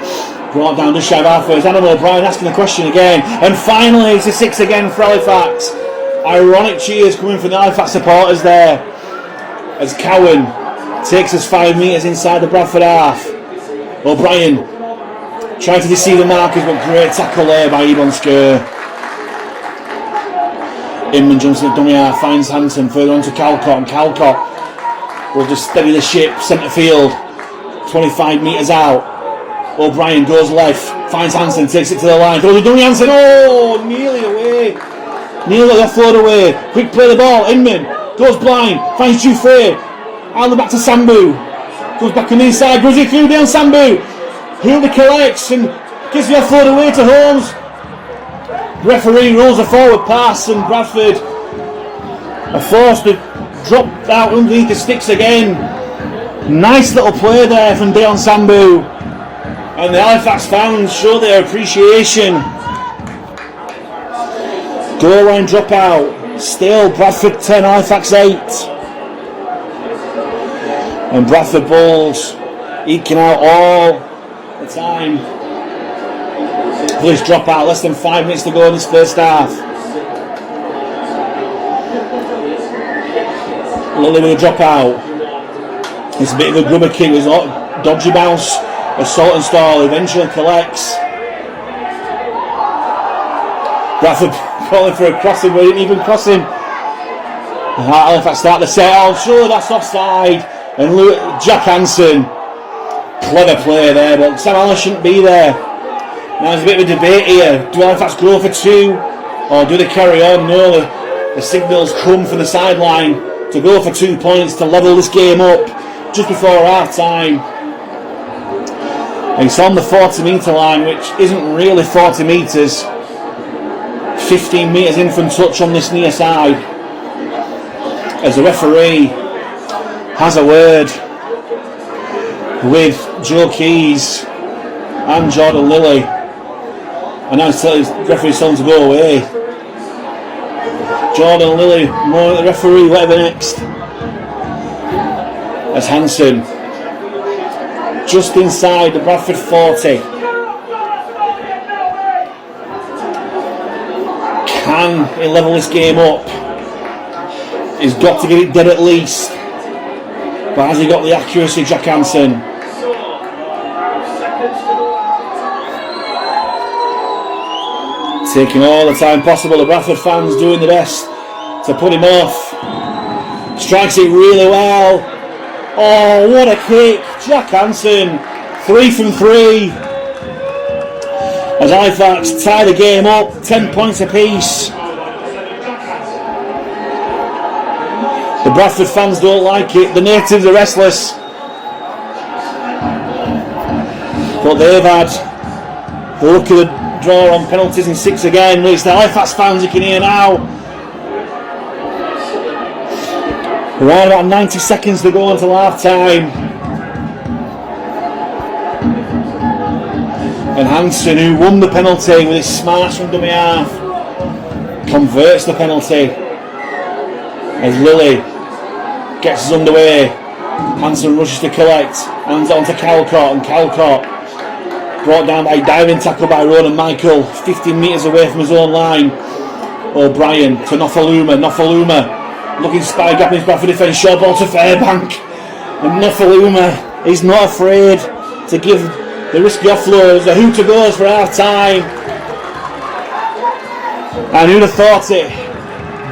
brought down just shy of halfway. It's Adam O'Brien asking the question again. And finally it's a 6 again for Halifax. Ironic cheers coming from the Halifax supporters there. As Cowan takes us 5 metres inside the Bradford half. O'Brien trying to deceive the markers, but great tackle there by Ebon Skir. Inman jumps at dummy half, finds Hansen further on to Calcott, and Calcott will just steady the ship, centre field, 25 metres out. O'Brien goes left, finds Hansen, takes it to the line, throws to dummy Hansen, oh, nearly away. Nearly got the offload away. Quick play the ball, Inman goes blind, finds Dufresne, out the back to Sambu, goes back on the inside, goes it through down Sambu. Hooley collects and gives the offload away to Holmes. Referee rolls a forward pass and Bradford are forced to drop out underneath the sticks again. Nice little play there from Deon Sambu. And the Halifax fans show their appreciation. Goal line dropout. Still Bradford 10, Halifax 8. And Bradford Bulls eking out all the time. Police drop out, less than 5 minutes to go in this first half. Lily with a drop out. It's a bit of a grubber kick, it's a dodgy bounce. Assault and stall eventually collects. Bradford calling for a crossing, but he didn't even cross him. Halifax start the set. Oh, sure, that's offside. And Jack Hansen. Clever play there, but Sam Allen shouldn't be there. Now there's a bit of a debate here. Do Halifax go for 2 or do they carry on? No, the signals come from the sideline to go for 2 points to level this game up just before half time. And it's on the 40 metre line, which isn't really 40 metres. 15 metres in from touch on this near side. As the referee has a word with Joe Keys and Jordan Lilly, and now the referee's telling him to go away. Jordan Lilly, more at the referee, whatever next. As Hansen just inside the Bradford 40. Can he level this game up? He's got to get it dead at least. But has he got the accuracy, Jack Hansen? Taking all the time possible, the Bradford fans doing the best to put him off. Strikes it really well. Oh, what a kick. Jack Hansen, 3 from 3. As Halifax tie the game up, 10 points apiece. The Bradford fans don't like it. The natives are restless. But they've had the look of the draw on penalties in 6 again. It's the Halifax fans you can hear now. Around about 90 seconds to go until half time. And Hansen, who won the penalty with his smash from dummy half, converts the penalty as Lily gets us underway. Hansen rushes to collect, hands on to Calcott, and Calcott brought down by a diving tackle by Ronan Michael, 15 metres away from his own line. O'Brien to Nofaluma. Nofaluma looking spy gap in his back for defence. Short ball to Fairbank. And Nofaluma is not afraid to give the risky offloads. The hooter goes for half time. And who'd have thought it?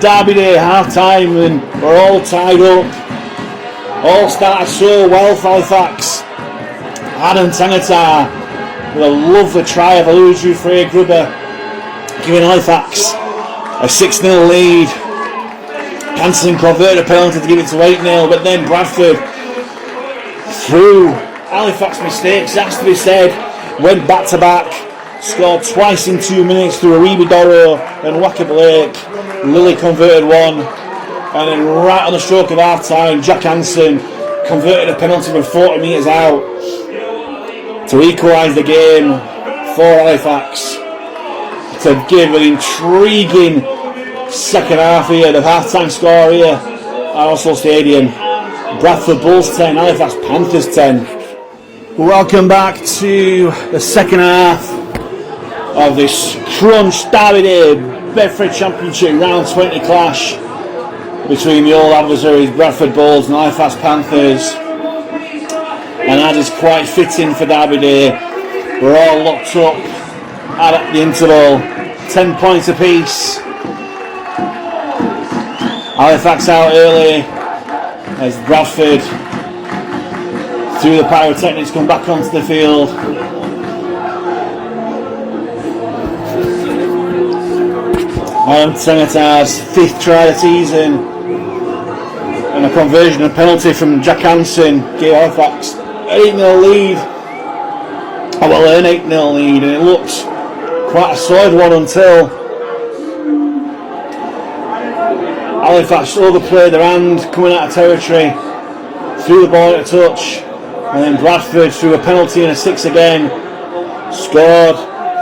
Derby Day, half time, and we're all tied up. All started so well for Halifax. Adam Tangata with a lovely try of a Louis Frey Grubber, giving Halifax a 6-0 lead. Hansen converted a penalty to give it to 8-0, but then Bradford, through Halifax mistakes, has to be said, went back to back, scored twice in 2 minutes through Aribi Doro and Waka Blake. Lily converted one, and then right on the stroke of half time, Jack Hansen converted a penalty from 40 metres out to equalise the game for Halifax, to give an intriguing second half here. The half-time score here at Odsal Stadium: Bradford Bulls 10, Halifax Panthers 10. Welcome back to the second half of this crunch Derby Day Betfred Championship round 20 clash between the old adversaries Bradford Bulls and Halifax Panthers. And that is quite fitting for Derby Day. We're all locked up at the interval, 10 points apiece. Halifax out early as Bradford, through the pyrotechnics, come back onto the field. Adam Tangata's 5th try of the season, and a conversion and penalty from Jack Hansen gave Halifax 8-0 lead. Oh, well, an 8-0 lead, and it looked quite a solid one until Halifax overplayed their hand coming out of territory, threw the ball at a touch, and then Bradford, threw a penalty and a 6 again, scored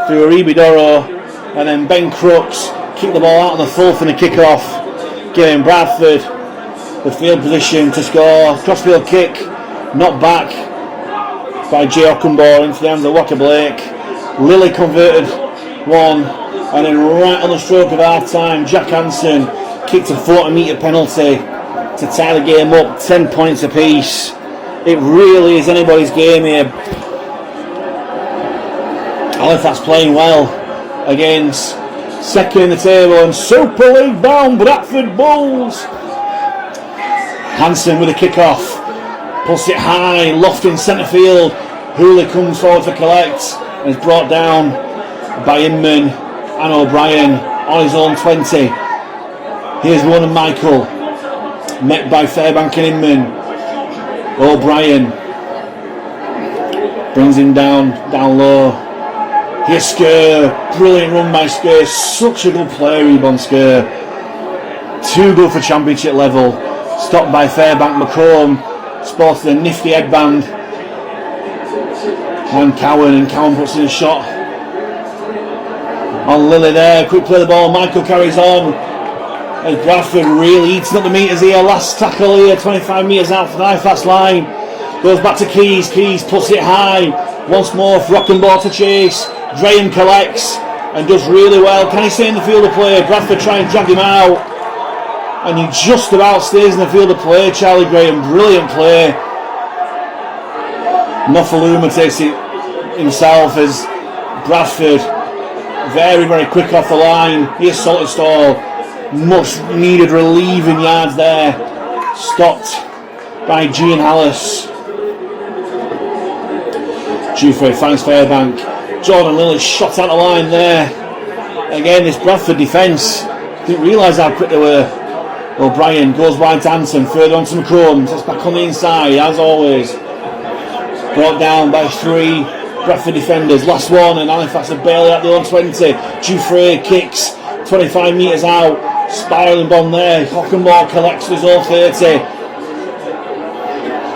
through Aribi Doro, and then Ben Crooks kicked the ball out on the full from the kick-off, giving Bradford the field position to score. Crossfield kick, knocked back by Jay Ockenbaugh into the hands of Waka Blake. Lily converted one, and then right on the stroke of half time, Jack Hansen kicked a 40-metre penalty to tie the game up, 10 points apiece. It really is anybody's game here. Halifax playing well against second in the table and Super League bound Bradford Bulls. Hansen with a kick-off, puts it high, loft in centre field. Hooley comes forward to collect and is brought down by Inman and O'Brien on his own 20. Here's Ronan Michael, met by Fairbank and Inman. O'Brien brings him down low. Here's Skur, brilliant run by Skur, such a good player, Ebon Skur. Too good for championship level. Stopped by Fairbank. Macomb sported a nifty headband. And Cowan puts in a shot on Lily there. Quick play the ball, Michael carries on. As Bradford really eating up the metres here. Last tackle here, 25 metres out from the Halifax line. Goes back to Keys. Keys puts it high. Once more for Rockenbaugh to chase. Graham collects and does really well. Can he stay in the field of play? Bradford try and drag him out. And he just about stays in the field of play. Charlie Graham, brilliant play. Nofaluma takes it himself as Bradford very, very quick off the line. Here's Saltonstall. Much needed relieving yards there. Stopped by Gian Hallis. Jufrey finds Fairbank. Jordan Lilly shot out the line there. Again, this Bradford defence didn't realise how quick they were. O'Brien goes wide to Hansen, further on to Macomb, sets back on the inside, as always. Brought down by 3 Bradford defenders. Last one, and Halifax are barely at the 120. Jufrey kicks 25 metres out. Spiralling bomb there. Hockenbaugh collects his own 30.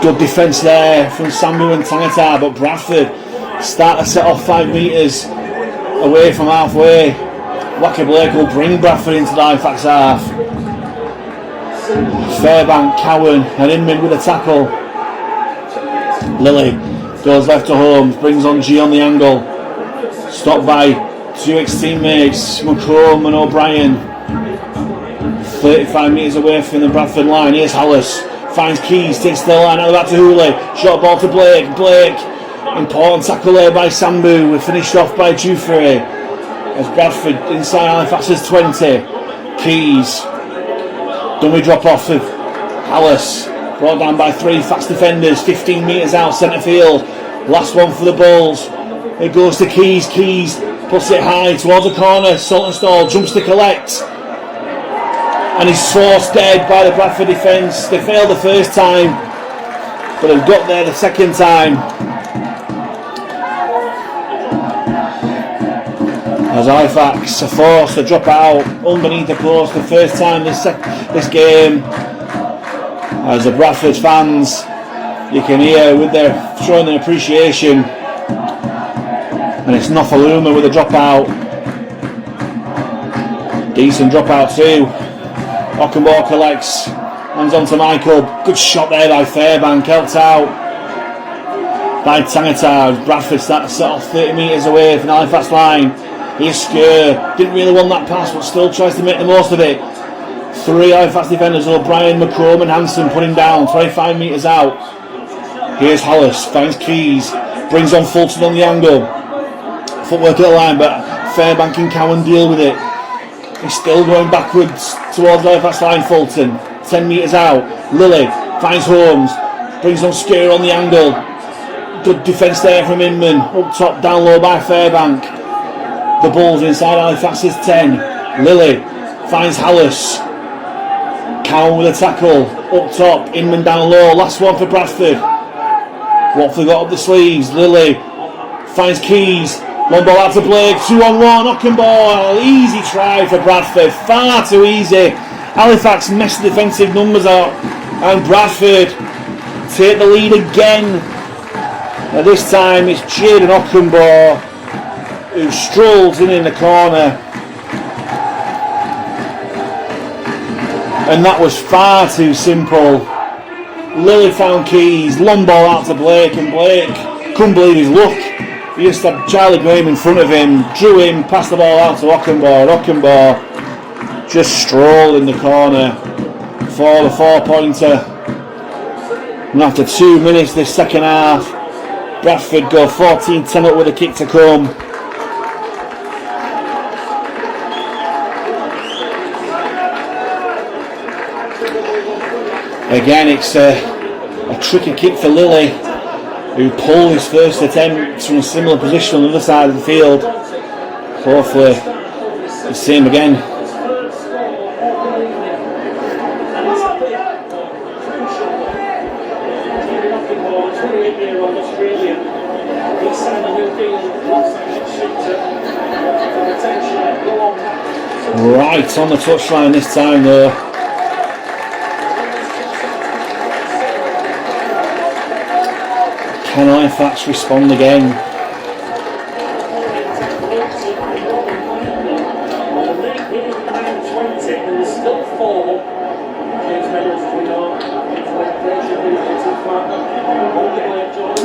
Good defence there from Samu and Tangata, but Bradford Start to set off 5 metres away from halfway. Wacker Blake will bring Bradford into the Halifax half. Fairbank, Cowan and Inman with a tackle. Lilly goes left to Holmes, brings on G on the angle. Stopped by 2 ex-teammates, McComb and O'Brien. 35 metres away from the Bradford line. Here's Hollis, finds Keys, takes the line out the back to Hooley. Short ball to Blake. Blake, important tackle there by Sambu. We're finished off by Jufrey. As Bradford inside Halifax's 20. Keys, dummy drop off of Hollis. Brought down by 3 fast defenders. 15 metres out centre field. Last one for the Bulls. It goes to Keys. Keys puts it high towards the corner. Saltonstall jumps to collect. And he's forced dead by the Bradford defence. They failed the first time, but they've got there the second time. As Halifax are forced to drop out underneath the post the first time this game. As the Bradford fans, you can hear with their showing their appreciation. And it's Nofaluma with a dropout. Decent dropout too. Ockenbaugh collects, hands on to Michael. Good shot there by Fairbank, helped out by Tangata. Bradford start to set off 30 metres away from the Halifax line. Here's Skur, didn't really want that pass but still tries to make the most of it. 3 Halifax defenders, O'Brien, McComb and Hanson put him down, 25 metres out. Here's Hollis, finds Keys, brings on Fulton on the angle. Footwork at the line, but Fairbank and Cowan deal with it. He's still going backwards towards the Halifax line. Fulton, 10 metres out. Lilly finds Holmes, brings on Skur on the angle. Good defence there from Inman. Up top, down low by Fairbank. The Bulls inside Halifax's 10. Lilly finds Hollis. Cowan with a tackle. Up top, Inman down low. Last one for Bradford. Watford got up the sleeves. Lilly finds Keys. Long ball out to Blake, 2-on-1, Ockenbaugh, easy try for Bradford, far too easy. Halifax messed the defensive numbers up and Bradford take the lead again. Now this time it's Jaden Ockenbaugh who strolls in the corner. And that was far too simple. Lilly found Keys, long ball out to Blake and Blake couldn't believe his luck. He just had Charlie Graham in front of him, drew him, passed the ball out to Ockenbaugh. Ockenbaugh just strolled in the corner for the 4-pointer. And after 2 minutes this second half, Bradford go 14-10 up with a kick to come. Again, it's a tricky kick for Lilly, who pulled his first attempt from a similar position on the other side of the field. Hopefully we'll see him again. Right on the touchline this time though. Can Halifax respond again?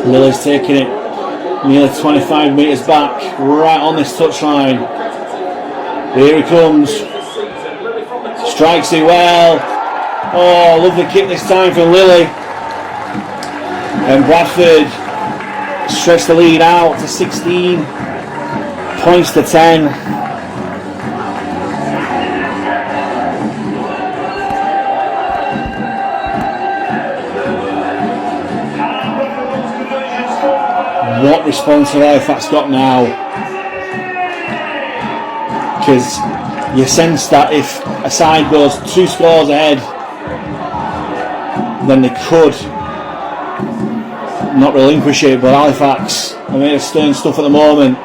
Lilly's taking it nearly 25 metres back, right on this touchline. Here he comes. Strikes it well. Oh, lovely kick this time for Lilly. And Bradford stretch the lead out to 16 points to 10. What response have Halifax got now? Because you sense that if a side goes 2 scores ahead, then they could not relinquish it, but Halifax are made of stern stuff at the moment.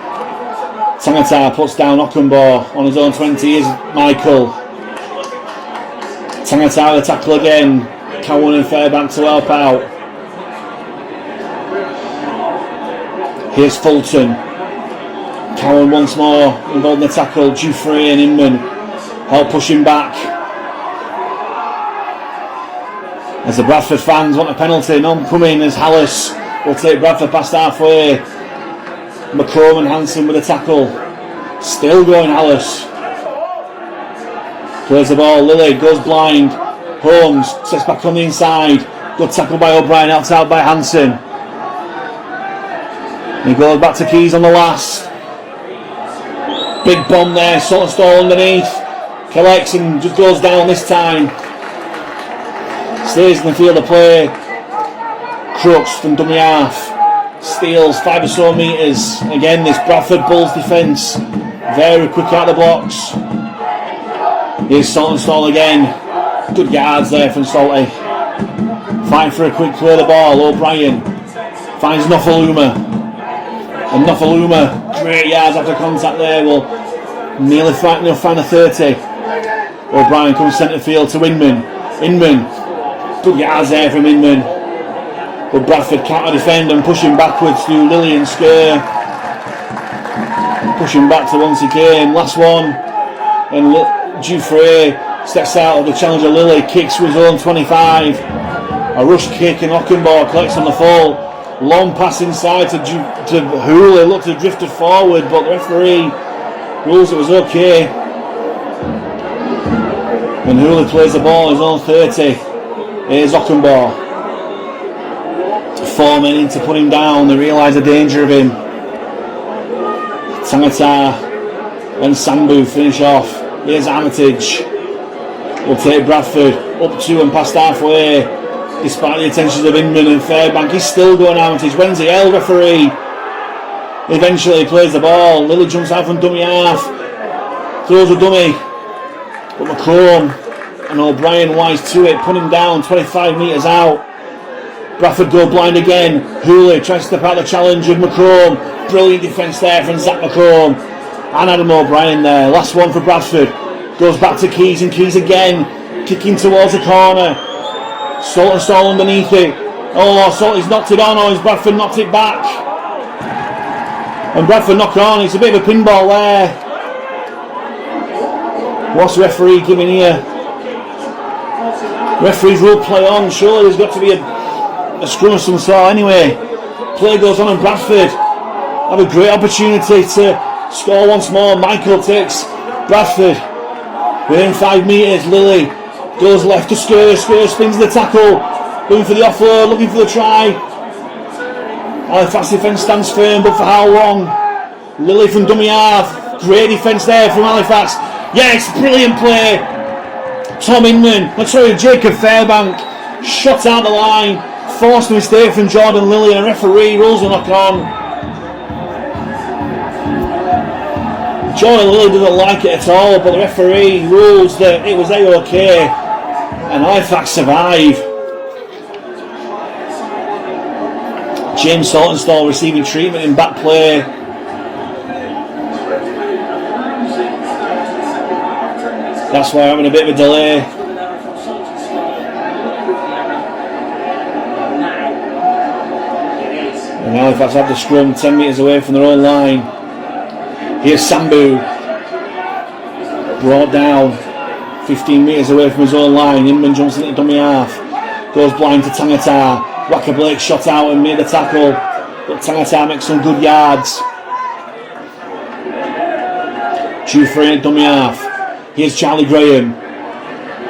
Tangata puts down Ockenbaugh on his own 20. Here's Michael. Tangata with a tackle again. Cowan and Fairbank to help out. Here's Fulton. Cowan once more involved in the tackle. Dufresne and Inman help push him back. As the Bradford fans want a penalty, none coming as Hallis will take Bradford past halfway. McComb and Hanson with a tackle. Still going Hallis. Plays the ball, Lilly goes blind. Holmes sets back on the inside. Good tackle by O'Brien, helped out by Hanson. He goes back to Keys on the last. Big bomb there, Stall underneath. Collects and just goes down this time. Stays in the field of play. Crooks from dummy half. Steals 5 or so metres. Again, this Bradford Bulls defence. Very quick out of the blocks. Here's Stall again. Good guards there from Salty. Fighting for a quick clear of the ball. O'Brien finds Nofaluma. And Nofaluma, great yards after contact there, will nearly find a 30. O'Brien comes centre field to Inman. Inman, good yards there from Inman. But Bradford can't defend and pushing backwards to Lilly and Skir. Pushing back to once he came. Last one. And Dufresne steps out of the challenger. Lilly kicks to his own 25. A rush kick and Ockenbaugh collects on the full. Long pass inside to Hooley. Looked to have drifted forward, but the referee rules it was okay. And Hooley plays the ball his own 30. Here's Ockenbaugh. 4 men in to put him down. They realise the danger of him. Tangata and Sambu finish off. Here's Armitage. Will take Bradford up to and past halfway. Despite the attentions of Inman and Fairbank, he's still going Armitage. When's the L referee? Eventually plays the ball. Lilly jumps out from dummy half. Throws a dummy. But McComb and O'Brien wise to it. Put him down 25 metres out. Bradford go blind again. Hooley tries to step out the challenge with McComb. Brilliant defence there from Zach McComb. And Adam O'Brien there. Last one for Bradford. Goes back to Keys and Keys again. Kicking towards the corner. Stall underneath it. Oh, Salty's knocked it on, or has Bradford knocked it back? And Bradford knock on. It's a bit of a pinball there. What's the referee giving here? Referee's rule play on. Surely there's got to be a scrum of some sort. Anyway, play goes on and Bradford have a great opportunity to score once more. Michael takes Bradford within 5 metres. Lilly goes left to Skir. Skir spins the tackle, looking for the offload, looking for the try. Halifax defence stands firm, but for how long? Lilly from dummy half. Great defence there from Halifax. Yes, brilliant play. Tom Inman, Jacob Fairbank shot out the line. Forced a mistake from Jordan Lilly, and a referee rules a knock on. Jordan Lilly doesn't like it at all, but the referee rules that it was A-OK, and Halifax survive. James Saltonstall receiving treatment in back play. That's why I'm having a bit of a delay. And Halifax have the scrum 10 metres away from their own line. Here's Sambu. Brought down 15 metres away from his own line. Inman jumps into dummy half. Goes blind to Tangata. Wacker Blake shot out and made the tackle. But Tangata makes some good yards. Dufresne at dummy half. Here's Charlie Graham.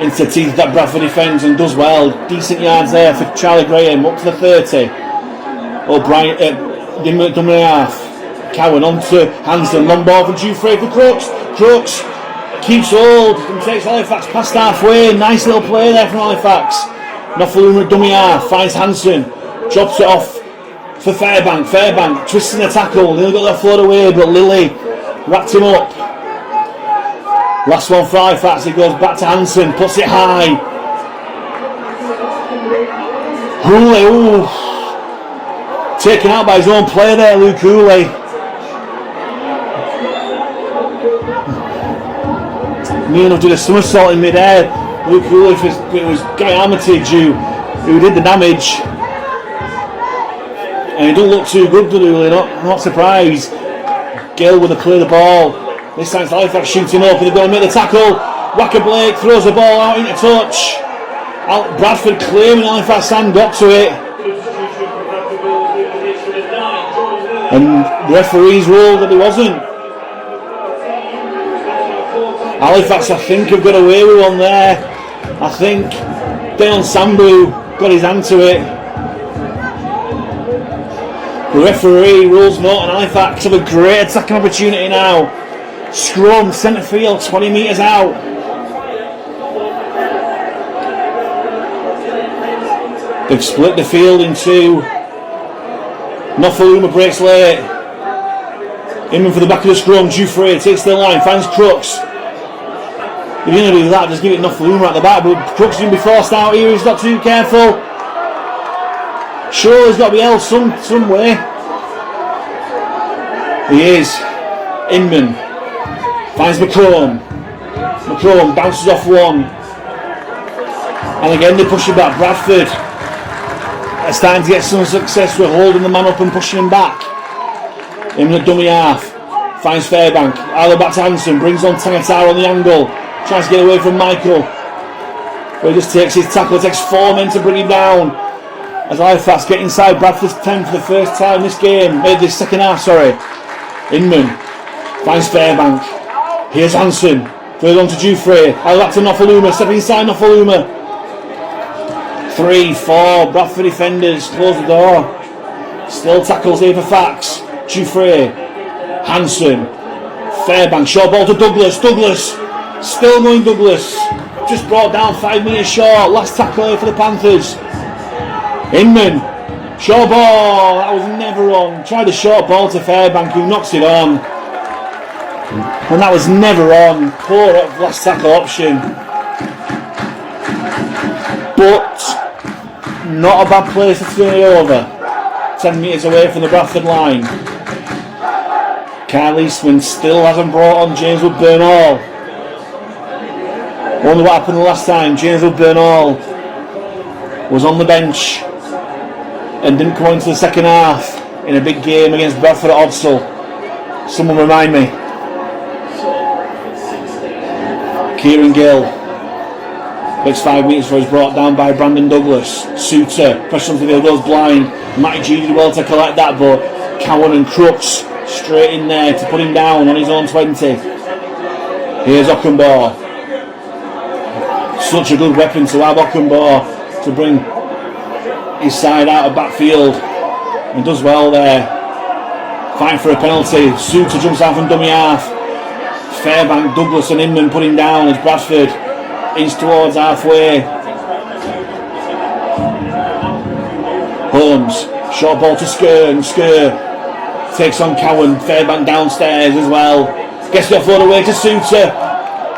Into the teeth that Bradford defends and does well. Decent yards there for Charlie Graham. Up to the 30. O'Brien at dummy half. Cowan on to Hanson. Long ball for Dufresne for Crooks. Crooks keeps hold and takes Halifax past halfway. Nice little play there from Halifax. Nofaluma at dummy half. Finds Hanson. Drops it off for Fairbank. Fairbank twisting the tackle. Nearly got that float away, but Lilly wrapped him up. Last one for Halifax. He goes back to Hanson. Puts it high. Hooley. Ooh. Taken out by his own player there, Luke Hooley. Near enough did a somersault in mid-air. Luke Hooley, it was Guy Armitage who did the damage. And he don't look too good, really. I'm not surprised. Gill with the clear the ball. This time it's Halifax shooting up and they're going to make the tackle. Wacker Blake throws the ball out into touch. Bradford claiming Halifax hand got to it. And the referees ruled that he wasn't. Halifax, I think, have got away with one there. I think Dale Sambu got his hand to it. The referee rules not, and Halifax have a great attacking opportunity now. Scrum, centre field, 20 metres out. They've split the field in two. Nofaluma breaks late. Inman for the back of the scrum. Jufrey takes the line, finds Crooks. If you're going to do that, just give it Nofaluma at the back. But Crooks is going to be forced out here. He's not too careful. Sure, he's got to be held some way. He is. Inman finds McCrone. McCrone bounces off one. And again they push it back. Bradford are starting to get some success with holding the man up and pushing him back. Inman at dummy half. Finds Fairbank. Either back to Hanson. Brings on Tangatara on the angle. Tries to get away from Michael. But he just takes his tackle. It takes 4 men to bring him down. As Halifax get inside Bradford's 10 for the first time this game. This second half, sorry. Inman finds Fairbank. Here's Hanson. Throws on to Jufrey. Back to Nofaluma. Step inside Nofaluma. 3-4. Bradford defenders close the door. Still tackles here for Fax. Jufrey. Hanson. Fairbank. Short ball to Douglas. Douglas. Still going Douglas. Just brought down 5 metres short. Last tackle here for the Panthers. Inman. Short ball. That was never on. Tried a short ball to Fairbank who knocks it on. And that was never on. Poor last tackle option. But not a bad place to turn it over. 10 metres away from the Bradford line. Kyle Eastman still hasn't brought on James Woodburn-Hall. Wonder what happened the last time. James Woodburn-Hall was on the bench and didn't come into the second half in a big game against Bradford at Odsal. Someone remind me. Kieran Gill takes 5 metres before he's brought down by Brandon Douglas. Suter, pressure on the field, goes blind. Matty G did well to collect that, but Cowan and Crooks straight in there to put him down on his own 20. Here's Ockenbaugh. Such a good weapon to have, Ockenbaugh, to bring his side out of backfield. And does well there. Fighting for a penalty. Suter jumps out from dummy half. Fairbank, Douglas and Inman put him down as Bradford inch towards halfway. Holmes, short ball to Skur, and Skur takes on Cowan. Fairbank downstairs as well. Gets the offload away to Suter.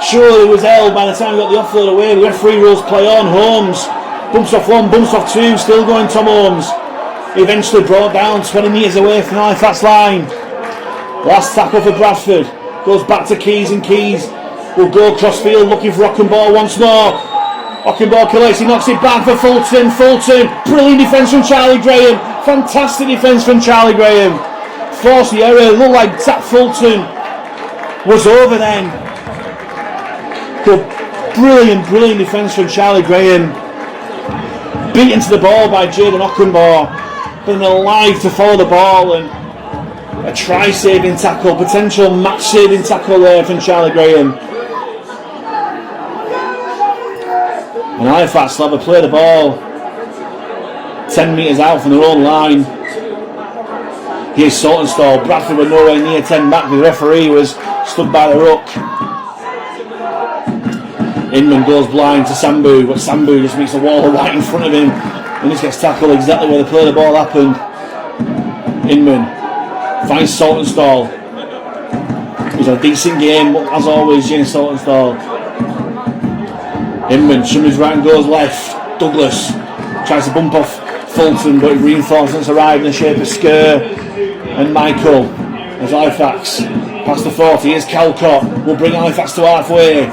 Surely was held by the time he got the offload away. The referee rules play on. Holmes bumps off one, bumps off two, still going Tom Holmes. Eventually brought down 20 metres away from the Halifax line. Last tackle for Bradford. Goes back to Keys, and Keys will go cross field looking for Ockenbaugh once more. Ockenbaugh collects, he knocks it back for Fulton. Fulton, brilliant defence from Charlie Graham. Fantastic defence from Charlie Graham. Forced the error, looked like Zach Fulton was over then. But brilliant defence from Charlie Graham. Beaten to the ball by Jaden Ockenbaugh. Been alive to follow the ball, and a try-saving tackle, potential match-saving tackle there from Charlie Graham. And Halifax will have a play the ball 10 metres out from their own line. Here's Saltonstall. Bradford were nowhere near 10 back. The referee was stood by the ruck. Inman goes blind to Sambu, but Sambu just makes a wall of white in front of him and just gets tackled exactly where the play the ball happened. Inman finds Saltonstall. It was a decent game, as always, James Saltonstall. Inman shimmers right and goes left. Douglas tries to bump off Fulton, but reinforcements arrive in the shape of Skur and Michael. As Halifax past the 40, here's Calcott. Will bring Halifax to halfway.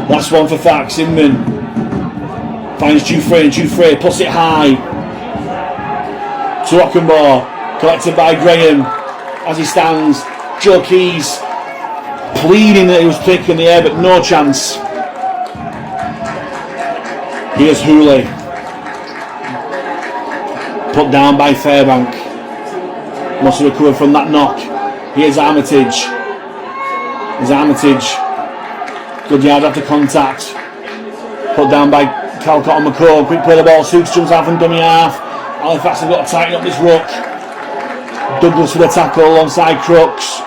Last one for Fax. Inman finds Jufrey, and Jufrey puts it high. to Ockenbaugh, collected by Graham as he stands. Joe Keys pleading that he was thick in the air, but no chance. Here's Hooley, put down by Fairbank. Must have recovered from that knock. Here's Armitage. Good yard after contact. Put down by Calcott and McCall. Quick play the ball. Suits jumps out from dummy half. Halifax have got to tighten up this ruck. Douglas with a tackle alongside Crooks.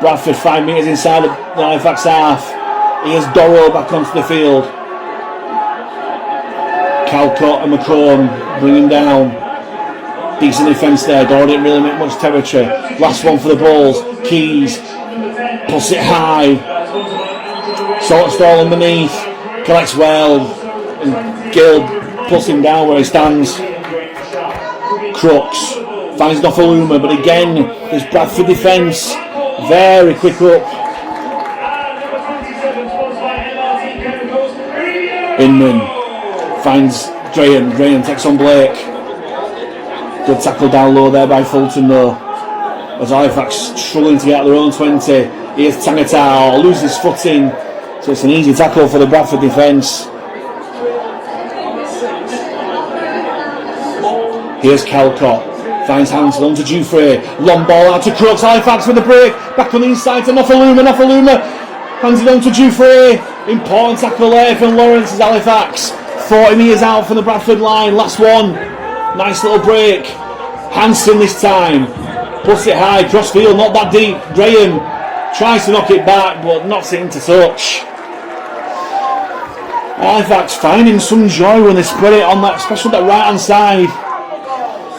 Bradford 5 metres inside the Halifax half. Here's Dorrow back onto the field. Calcott and McComb bring him down. Decent defence there. Dorrow didn't really make much territory. Last one for the Bulls. Keys puts it high. Saltonstall underneath. Collects well. And Gill puts him down where he stands. Crooks finds Nofaluma, but again, there's Bradford defence. Very quick up. Inman finds Graham. Graham takes on Blake. Good tackle down low there by Fulton though. As Halifax struggling to get out their own 20. Here's Tangatau, loses footing. So it's an easy tackle for the Bradford defence. Here's Calcott. Finds Hanson onto Dufresne. Long ball out to Crooks. Halifax with the break. Back on the inside to Nofaluma. Nofaluma hands it on to Dufresne. Important tackle there from Lawrence as Halifax. 40 metres out from the Bradford line. Last one. Nice little break. Hanson this time. Puts it high. Cross field. Not that deep. Graham tries to knock it back but knocks it into touch. Halifax finding some joy when they spread it on that, especially that right hand side.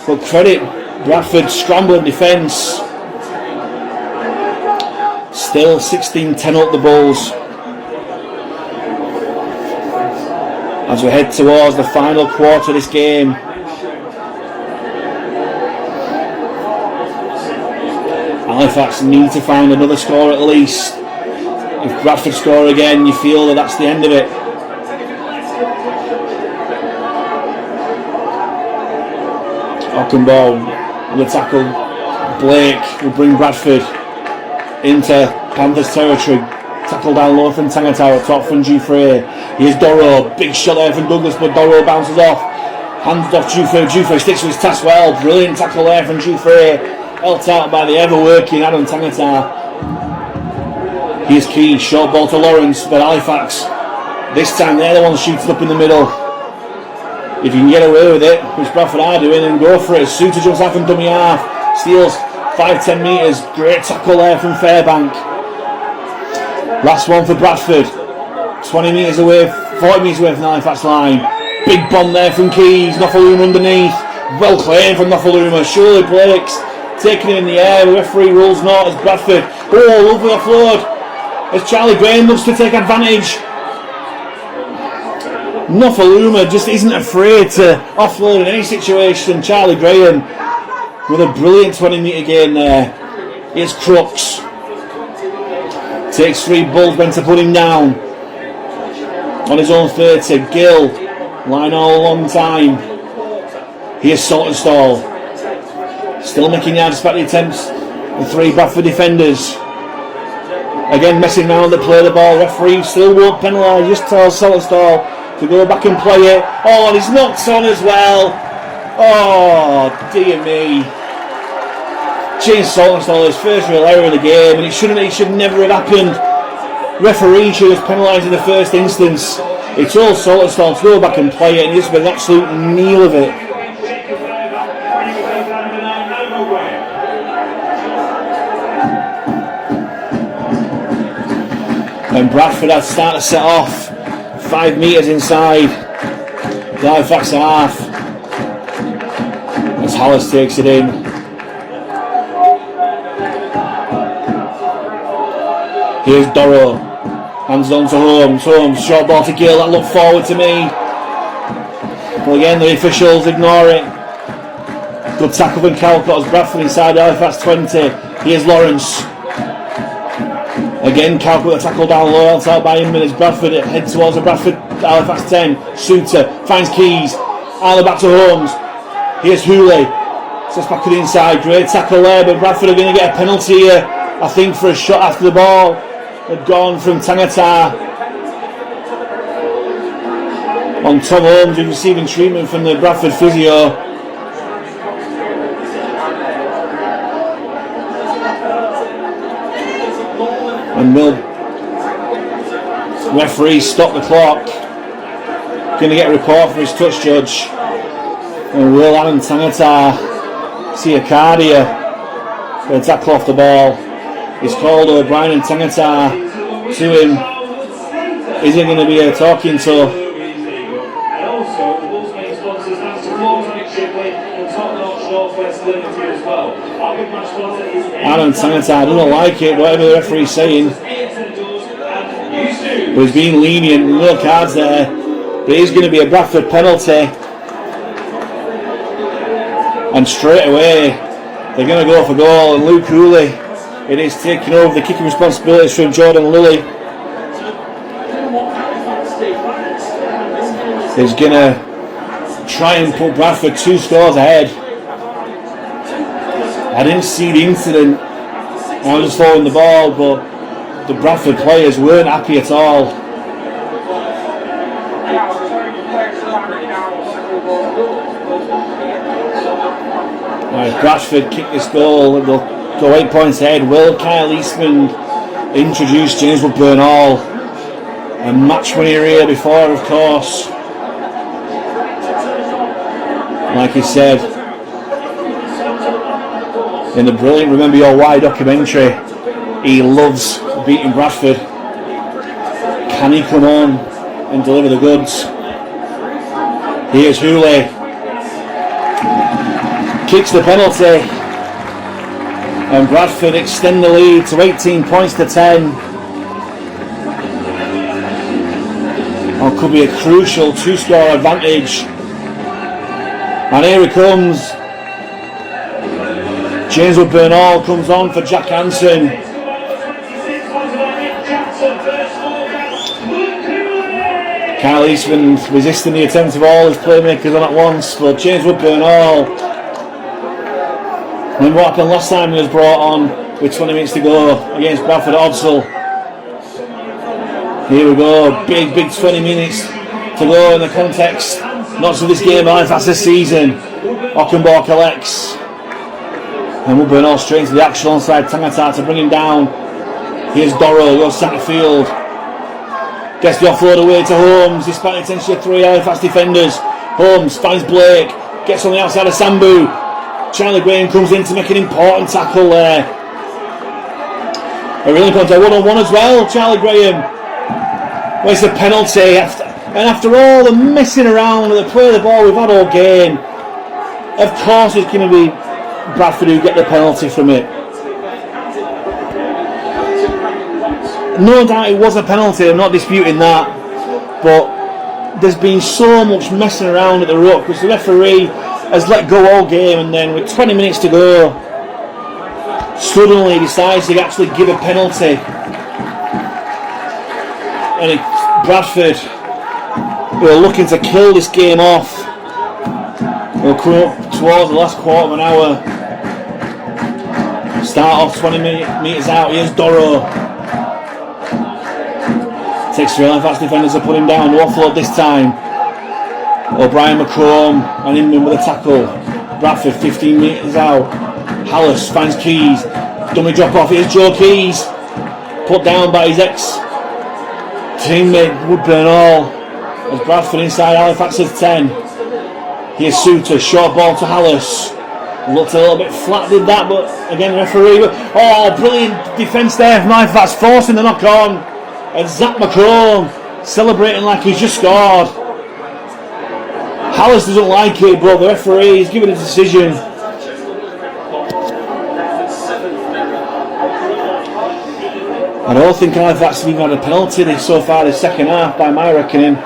But credit Bradford scrambling defence. Still 16-10 up the Bulls. As we head towards the final quarter of this game. Halifax need to find another score at least. If Bradford score again, you feel that that's the end of it. Ockenbaugh will tackle. Blake will bring Bradford into Panthers territory. Tackle down low from Tangatau, top from Dufresne. Here's Dorrow, big shot there from Douglas, but Dorrow bounces off. Hands off Dufresne. Dufresne sticks with his task well. Brilliant tackle there from Dufresne. Helped out by the ever-working Adam Tangatau. Here's Key, short ball to Lawrence, but Halifax, this time they're the ones shooting up in the middle. If you can get away with it, which Bradford are doing, and go for it. Suter jumps out from dummy half, steals 5-10 metres. Great tackle there from Fairbank. Last one for Bradford. 20 metres away, 40 metres away from the Halifax line. Big bomb there from Keys. Nofaluma underneath. Well claimed from Nofaluma. Surely Blake's taking him in the air. The referee rules not as Bradford. Oh, lovely offload. As Charlie Graham looks to take advantage. Nofaluma just isn't afraid to offload in any situation. Charlie Graham with a brilliant 20 metre gain there. Here's Crooks. Takes 3 Bulls men to put him down. On his own 30. Gill. Line all a long time. Here's Saltonstall. Still making yards despite the attempts. The 3 Bradford defenders. Again messing around, they play the ball. Referee still won't penalise. Just tells Saltonstall to go back and play it. Oh, and he's knocked on as well. Oh, dear me. James Saltonstall, his first real error of the game, and it should never have happened. Referee should have penalised in the first instance. He told Saltonstall to go back and play it, and he's been an absolute kneel of it. And Bradford had to start to set off. 5 metres inside the Halifax half as Hollis takes it in. Here's Dorrow, hands on to Holmes, short ball to Gill, that looked forward to me, but again the officials ignore it. Good tackle from Calcott as Bradford inside the Halifax 20. Here's Lawrence. Again, Calc with a tackle down low, outside by Inman as Bradford head towards the Bradford Halifax 10. Suter finds Keys, Isla back to Holmes. Here's Hooley, Steps back to the inside. Great tackle there, but Bradford are going to get a penalty here, I think, for a shot after the ball had gone from Tangata on Tom Holmes, who's receiving treatment from the Bradford physio. And will referee stop the clock? Going to get a report from his touch judge. And will Adam Tangata see a card here for a tackle off the ball? He's called O'Brien and Tangata to him. Is it going to be a talking to? Adam Tangata doesn't like it, whatever the referee's saying. But he's being lenient, no cards there. But it is going to be a Bradford penalty. And straight away, they're going to go for goal. And Luke Cooley, it is taking over the kicking responsibilities from Jordan Lilly. He's going to try and put Bradford 2 scores ahead. I didn't see the incident. I was just following the ball, but the Bradford players weren't happy at all. Right, Bradford kick this goal, they'll go 8 points ahead. Will Kyle Eastman introduce James Woodburn-Hall? A match winner here before, of course. Like he said in the brilliant Remember Your Why documentary, he loves beating Bradford. Can he come on and deliver the goods? Here's Hooley. Kicks the penalty. And Bradford extend the lead to 18 points to 10. Oh, could be a crucial 2-score advantage. And here he comes. James Woodburn-Hall comes on for Jack Hansen. Kyle Eastman resisting the attempt of all his playmakers on at once, but James Woodburn-Hall. Remember what happened last time he was brought on with 20 minutes to go against Bradford Odsal. Here we go, big 20 minutes to go in the context, not just of this game, but that's the season. Ockenbaugh collects. And Woodburn-Hall straight into the action alongside Tangata to bring him down. Here's Dorrow, goes centre field. Gets the offload away to Holmes, despite the attention of 3 Halifax defenders. Holmes finds Blake, gets on the outside of Sambu. Charlie Graham comes in to make an important tackle there. A really important 1-on-1 as well, Charlie Graham. Where's the penalty? After all the messing around with the play of the ball we've had all game, of course it's going to be Bradford who get the penalty from it. No doubt it was a penalty, I'm not disputing that, but there's been so much messing around at the ruck because the referee has let go all game, and then with 20 minutes to go suddenly decides to actually give a penalty. And Bradford, who are looking to kill this game off, will come up towards the last quarter of an hour. Start off 20 metres out. Here's Dorrow. Takes 3 Halifax defenders to put him down. No offload this time. O'Brien, McComb and Inman with a tackle. Bradford 15 metres out. Hallis finds Keys. Dummy drop off. Here's Joe Keys. Put down by his ex-teammate Woodburn-Hall. As Bradford inside Halifax's 10. Here's Suter. Short ball to Hallis. Looked a little bit flat, did that, but again, referee. Oh, brilliant defence there from Halifax, forcing the knock on. And Zach McComb celebrating like he's just scored. Hallis doesn't like it, but the referee is giving a decision. I don't think Halifax have even had a penalty so far this second half, by my reckoning.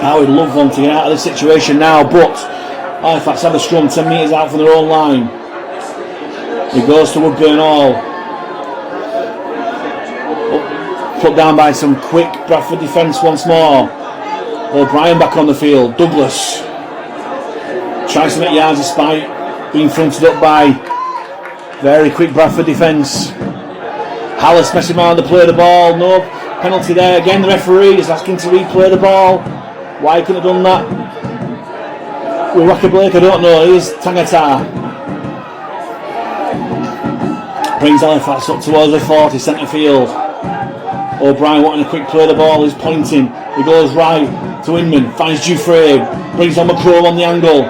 I would love one to get out of this situation now, but Halifax have a scrum 10 metres out from their own line. It goes to Woodburn-Hall. Put down by some quick Bradford defence once more. O'Brien back on the field. Douglas Tries to make yards despite being fronted up by very quick Bradford defence. Hallis messing around to play the ball. No penalty there. Again, the referee is asking to replay the ball. Why couldn't have done that? With Rocker Blake, I don't know. Here's Tangata. Brings Halifax up towards the 40, centre field. O'Brien wanting a quick play the ball. He's pointing. He goes right to Inman. Finds Dufresne. Brings on McCrone on the angle.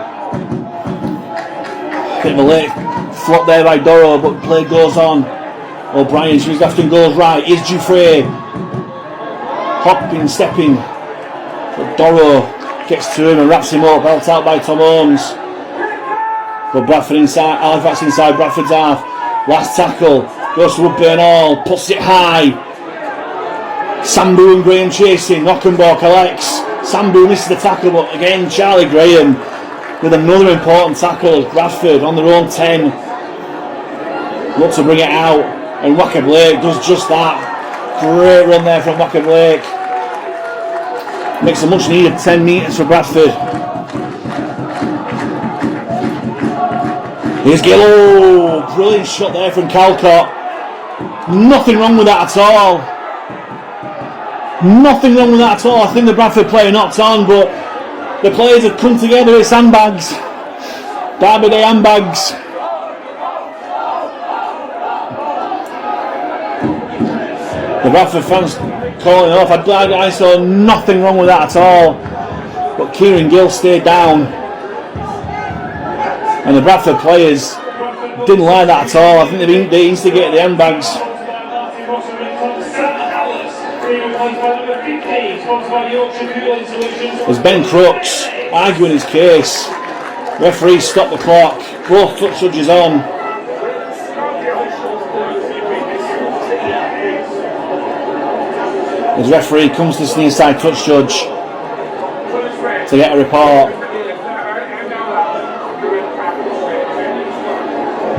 Bit of a late flop there by Doro, but play goes on. O'Brien swings left and goes right. Here's Dufresne. Hopping, stepping. But Doro gets to him and wraps him up. Helped out by Tom Holmes. But Bradford inside, Halifax inside Bradford's half. Last tackle. Goes to Woodburn Hall. Puts it high. Sambu and Graham chasing. Knockenborg collects. Sambu misses the tackle, but again Charlie Graham with another important tackle. Bradford on their own 10. Look to bring it out. And Wacker Blake does just that. Great run there from Wacker Blake. Makes a much needed 10 metres for Bradford. Here's Gillow. Brilliant shot there from Calcott. Nothing wrong with that at all. Nothing wrong with that at all. I think the Bradford player knocked on, but the players have come together. It's handbags. Derby Day handbags. The Bradford fans calling off. I saw nothing wrong with that at all. But Kieran Gill stayed down. And the Bradford players didn't like that at all. I think they instigated the handbags. There's Ben Crooks arguing his case. Referee stopped the clock. Both touch judges on. As referee comes to the near side touch judge to get a report.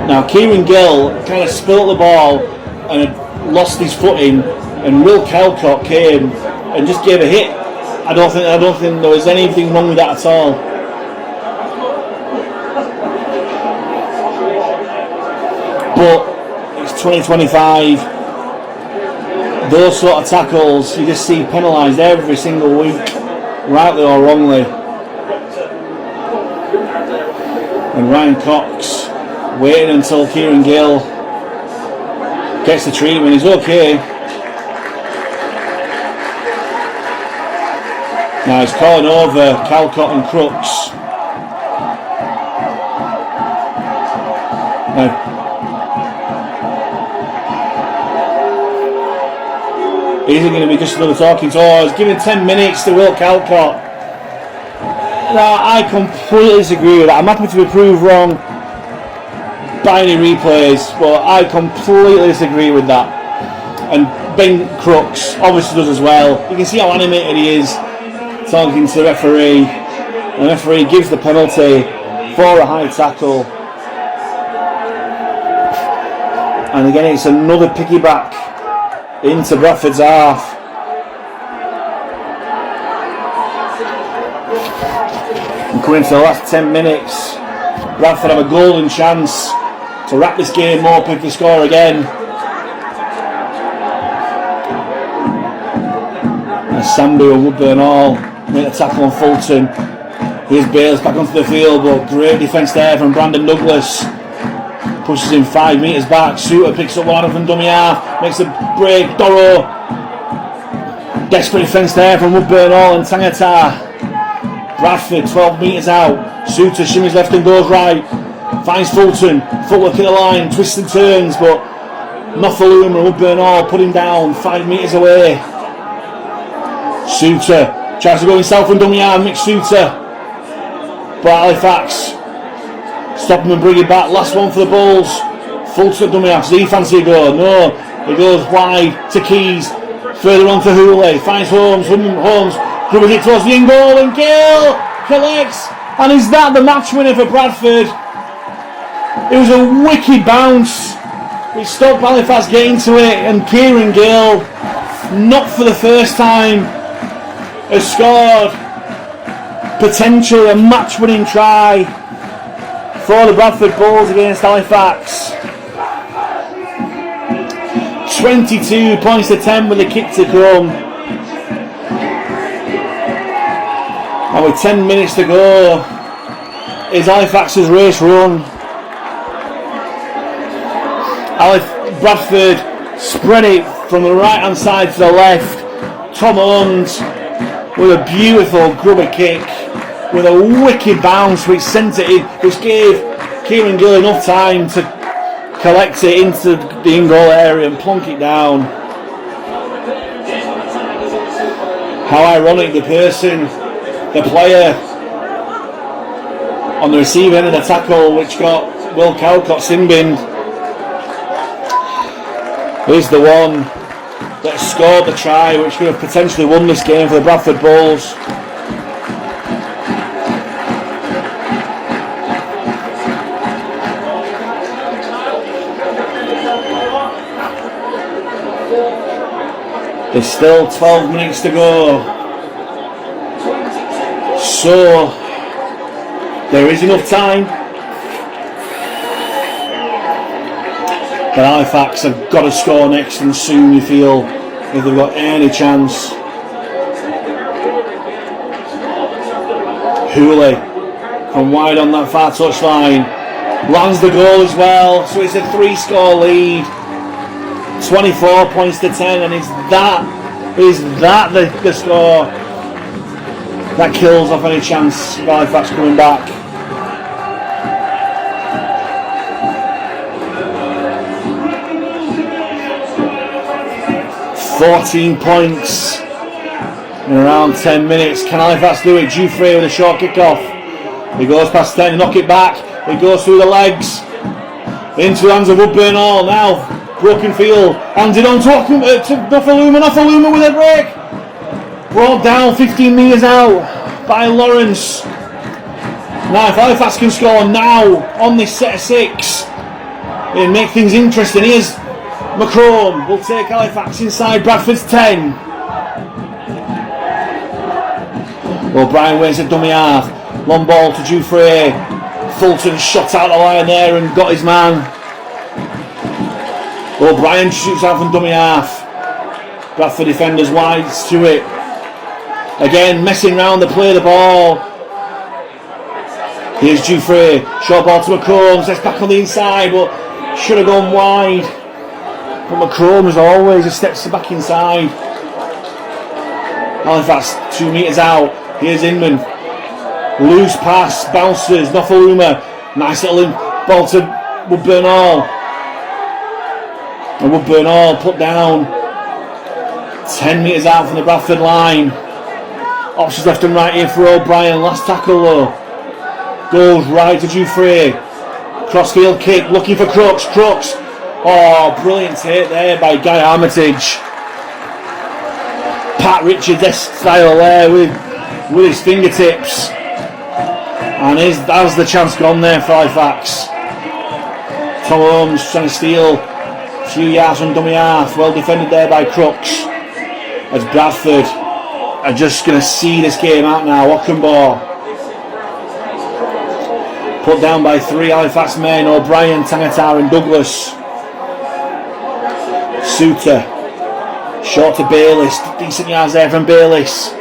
Now Kieran Gill kind of spilt the ball and had lost his footing, and Will Calcott came and just gave a hit. I don't think there was anything wrong with that at all. But it's 2025. Those sort of tackles you just see penalised every single week, rightly or wrongly. And Ryan Cox waiting until Kieran Gill gets the treatment. He's okay. Now he's calling over Calcott and Crooks. Now, is it going to be just another talking tour? He's giving 10 minutes to Will Calcott. Now, I completely disagree with that. I'm happy to be proved wrong by any replays, but I completely disagree with that. And Ben Crooks obviously does as well. You can see how animated he is talking to the referee. And the referee gives the penalty for a high tackle. And again, it's another piggyback into Bradford's half. And coming into the last 10 minutes, Bradford have a golden chance to wrap this game up if they score again. And Sambu and Woodburn Hall make the tackle on Fulton. Here's Bales back onto the field, but great defence there from Brandon Douglas. Pushes him 5 metres back. Suter picks up one from dummy half. Makes a break. Doro. Desperate defence there from Woodburn Hall and Tangata. Bradford 12 metres out. Suter shimmies left and goes right. Finds Fulton. Footwork in the line. Twists and turns, but Nothaloom and Woodburn Hall put him down 5 metres away. Suter tries to go himself and dummy half. Mick Suter. But Halifax stop him and bring him back. Last one for the Bulls. Fulton dummy half. Does he fancy a go? No. He goes wide to Keys. Further on to Hooley. Finds Holmes. Holmes dribbles it towards the in goal and Gill collects. And is that the match winner for Bradford? It was a wicked bounce. It stopped Halifax getting to it, and Kieran Gill, not for the first time, has scored potentially a match winning try for the Bradford Bulls against Halifax. 22 points to 10 with a kick to come. And with 10 minutes to go, is Halifax's race run. Bradford spread it from the right hand side to the left. Tom Owens with a beautiful grubber kick with a wicked bounce which sent it in, which gave Kieran Gill enough time to collect it into the in-goal area and plonk it down. How ironic, the player on the receiving end of the tackle which got Will Cowcott sin-binned is the one that scored the try which could have potentially won this game for the Bradford Bulls. There's still 12 minutes to go, so there is enough time. But Halifax have got to score next and soon, you feel, if they've got any chance. Hooley come wide on that far touchline, lands the goal as well, so it's a 3-score lead. 24 points to 10, and is that the score that kills off any chance of Halifax coming back? $14 points in around 10 minutes. Can Halifax do it? Dufresne with a short kick-off. He goes past 10, knock it back. He goes through the legs. Into the hands of Woodburn Hall now. Broken field. Handed on to Nofaluma. Nofaluma with a break. Brought down 15 metres out by Lawrence. Now if Halifax can score now on this set of 6, it'll make things interesting. Here's Macron will take Halifax inside Bradford's 10. O'Brien waits at dummy half. Long ball to Dufresne. Fulton shot out the line there and got his man. O'Brien shoots out from dummy half. Bradford defenders wide to it. Again messing around the play of the ball. Here's Dufresne. Short ball to McComb. Sets back on the inside, but should have gone wide. But McComb as always steps back inside. Halifax 2 metres out. Here's Inman. Loose pass, bounces, Nofaluma. Nice little ball to Woodburn Hall. And Woodburn Hall put down. 10 metres out from the Bradford line. Options left and right here for O'Brien. Last tackle though. Goes right to Dufresne. Crossfield kick, looking for Crooks. Crooks. Oh, brilliant hit there by Guy Armitage. Pat Richards style there with his fingertips. And how's the chance gone there for Halifax? Tom Holmes trying to steal a few yards from dummy half. Well defended there by Crooks. As Bradford are just going to see this game out now. Ockenbaugh. Put down by 3 Halifax men. O'Brien, Tangatar and Douglas. Suter. Short to Bayliss. Decent yards there from Bayliss.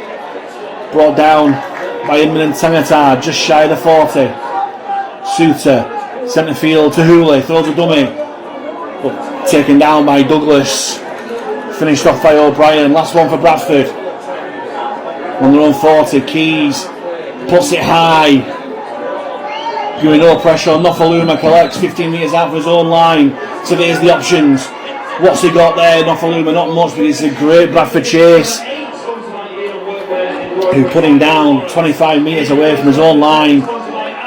Brought down by Inman and Tangatar. Just shy of the 40. Suter. Centre field to Hooley. Throws a dummy. But taken down by Douglas. Finished off by O'Brien. Last one for Bradford. On the run 40. Keys. Puts it high. Giving no pressure. Nofaluma collects 15 metres out for his own line. So there's the options. What's he got there? Nofaluma, not much, but it's a great Bradford chase. Who put him down 25 metres away from his own line.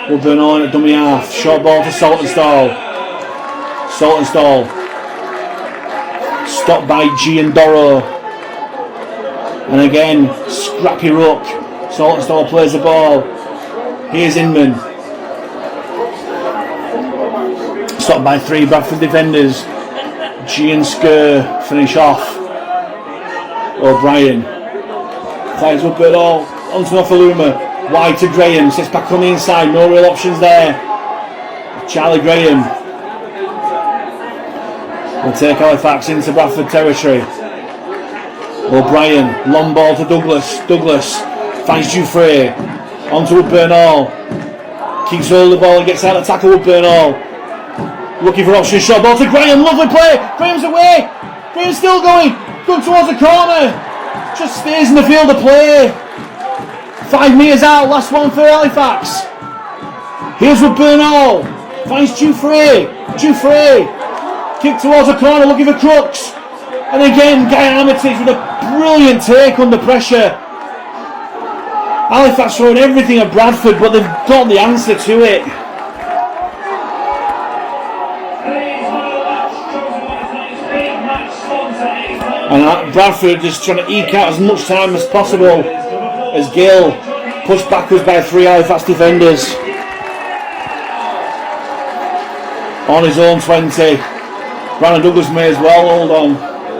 Will burn on at dummy half. Short ball to Saltonstall. Saltonstall. Stopped by Giandoro. And again, scrappy ruck. Saltonstall plays the ball. Here's Inman. Stopped by 3 Bradford defenders. G and Skur finish off. O'Brien fires up at all onto Nofaluma, wide to Graham, sits back on the inside, no real options there. Charlie Graham will take Halifax into Bradford territory. O'Brien, long ball to Douglas. Douglas finds Dufresne. Onto Woodburn Hall. Keeps hold of the ball and gets out of tackle Woodburn Hall. Looking for option shot. Ball to Graham. Lovely play. Graham's away. Graham's still going. Going towards the corner. Just stays in the field of play. 5 metres out. Last one for Halifax. Here's Woodburn Hall. Finds Dufresne. Dufresne. Kick towards the corner. Looking for Crooks. And again, Guy Armitage with a brilliant take under pressure. Halifax throwing everything at Bradford, but they've got the answer to it. And Bradford just trying to eke out as much time as possible as Gill pushed backwards by 3 Halifax defenders. On his own 20. Brandon Douglas may as well hold on.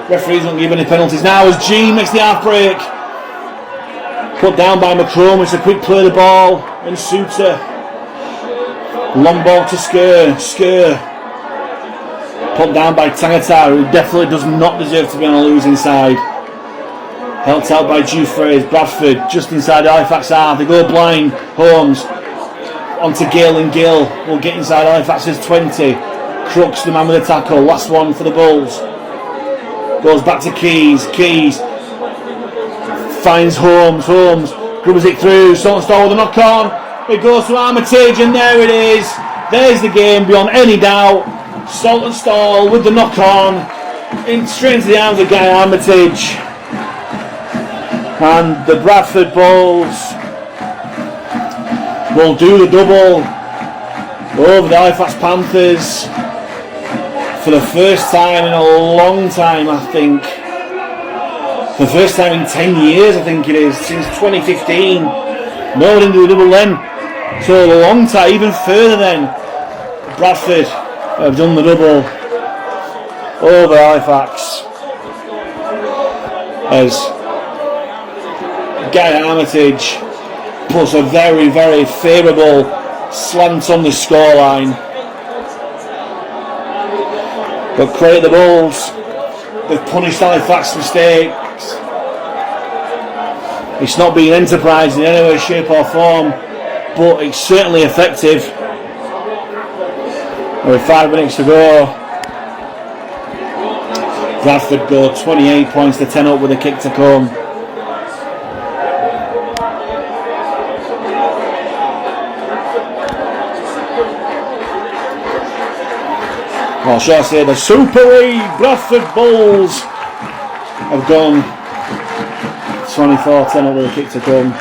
Referees don't give any penalties now as G makes the half break. Put down by McCrone. It's a quick play of the ball. And Suter. Long ball to Skur. Put down by Tangata, who definitely does not deserve to be on a losing side. Helped out by Dufresne. Bradford just inside Halifax half. They go blind. Holmes onto Gill, and Gill will get inside Halifax's 20. Crooks, the man with the tackle. Last one for the Bulls. Goes back to Keys. Keys finds Holmes. Holmes dribbles it through. Saltonstall with a knock on. It goes to Armitage, and there it is. There's the game beyond any doubt. Saltonstall with the knock on. Straight into the arms of Guy Armitage. And the Bradford Bulls will do the double over the Halifax Panthers for the first time in a long time, I think. For the first time in 10 years, I think it is, since 2015. No, didn't do the double then. So a long time, even further then. Bradford have done the double over Halifax as Guy Armitage puts a very, very favourable slant on the scoreline. But credit the Bulls, they've punished Halifax's mistakes. It's not been enterprising in any way, shape or form, but it's certainly effective. With 5 minutes to go, Bradford go 28 points to 10 up with a kick to come. Or shall I say the Super League Bradford Bulls have gone 24-10 up with a kick to come.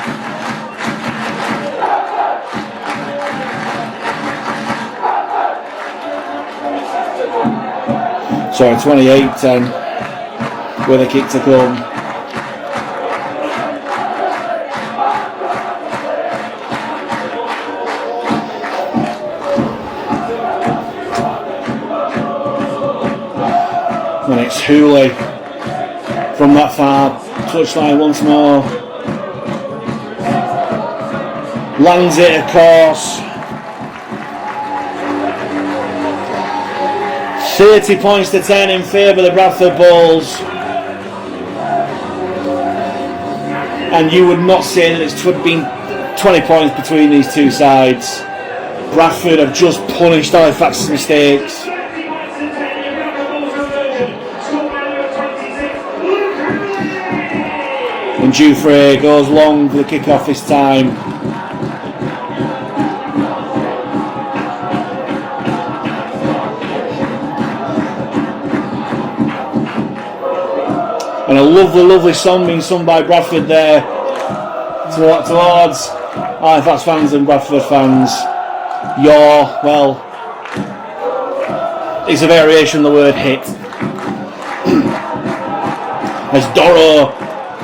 Sorry, 28-10 with a kick to come. And it's Hooley from that far touchline once more. Lands it, of course. 30 points to 10 in favour of the Bradford Bulls. And you would not say that it's been 20 points between these two sides. Bradford have just punished Halifax's mistakes. And Dufresne goes long for the kick-off this time. And a lovely, lovely song being sung by Bradford there towards Halifax fans and Bradford fans. Well, it's a variation of the word hit. As Doro,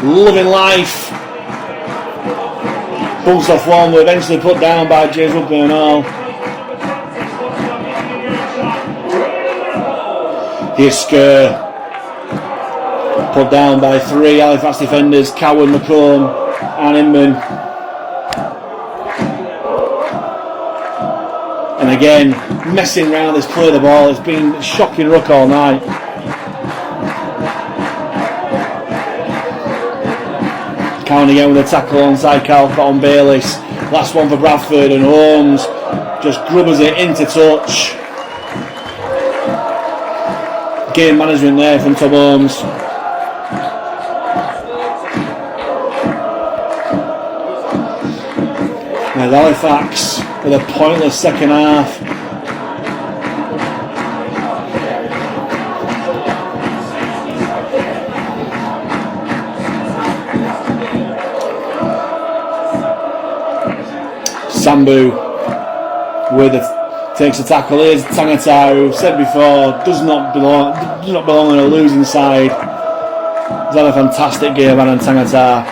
loving life, bumps off one, but eventually put down by James Woodburn Hall. Here's Skur. Put down by 3 Halifax defenders, Cowan, McCrone and Inman. And again, messing around this play of the ball. It's been shocking ruck all night. Cowan again with a tackle onside Calcott on Bayliss. Last one for Bradford, and Holmes just grubbers it into touch. Game management there from Tom Holmes. And Halifax with a pointless second half. Sambu takes a tackle. Here's Tangata, who I've said before does not belong on a losing side. He's had a fantastic game, Alan Tangata.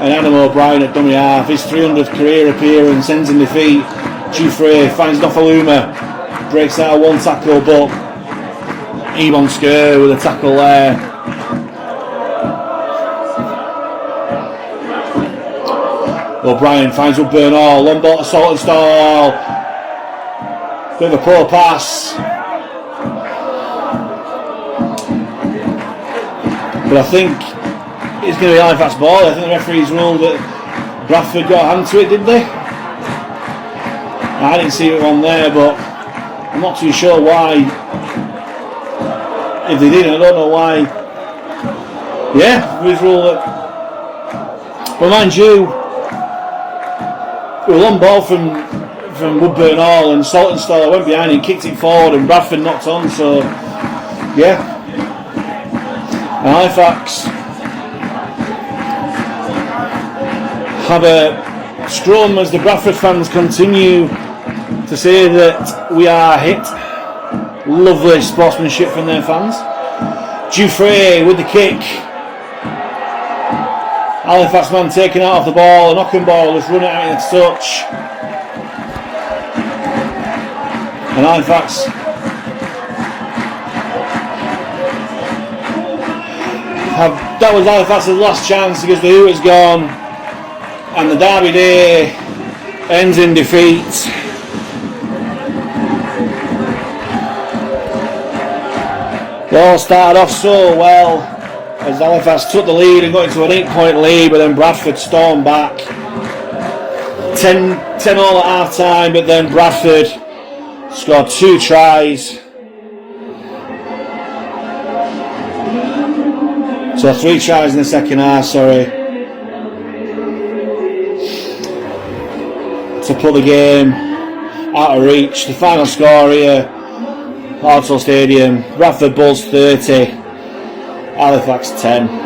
And Adam O'Brien at dummy half, his 300th career appearance ends in defeat. Jufrey finds Nofaluma, breaks out of one tackle, but Ebon Skur with a tackle there. O'Brien finds Woodburn Hall, long ball to Saltonstall. Bit of a poor pass. But I think it's going to be Halifax ball. I think the referees ruled that Bradford got a hand to it, did they? I didn't see it on there, but I'm not too sure why. If they did, I don't know why. Yeah, it was ruled that. Well, mind you, it was a long ball from Woodburn Hall, and Saltonstall went behind and kicked it forward, and Bradford knocked on. So, yeah. And Halifax have a scrum as the Bradford fans continue to say that we are hit. Lovely sportsmanship from their fans. Jufrey with the kick. Halifax man taking out off the ball, a knocking ball, just run it out in touch. And Halifax that was Halifax's last chance because the Hooter's gone, and the derby day ends in defeat. They all started off so well as Halifax took the lead and got into an 8-point lead, but then Bradford stormed back. 10 all at half time, but then Bradford scored 2 tries. So 3 tries in the second half, sorry. To put the game out of reach. The final score here, Odsal Stadium, Bradford Bulls 30, Halifax 10.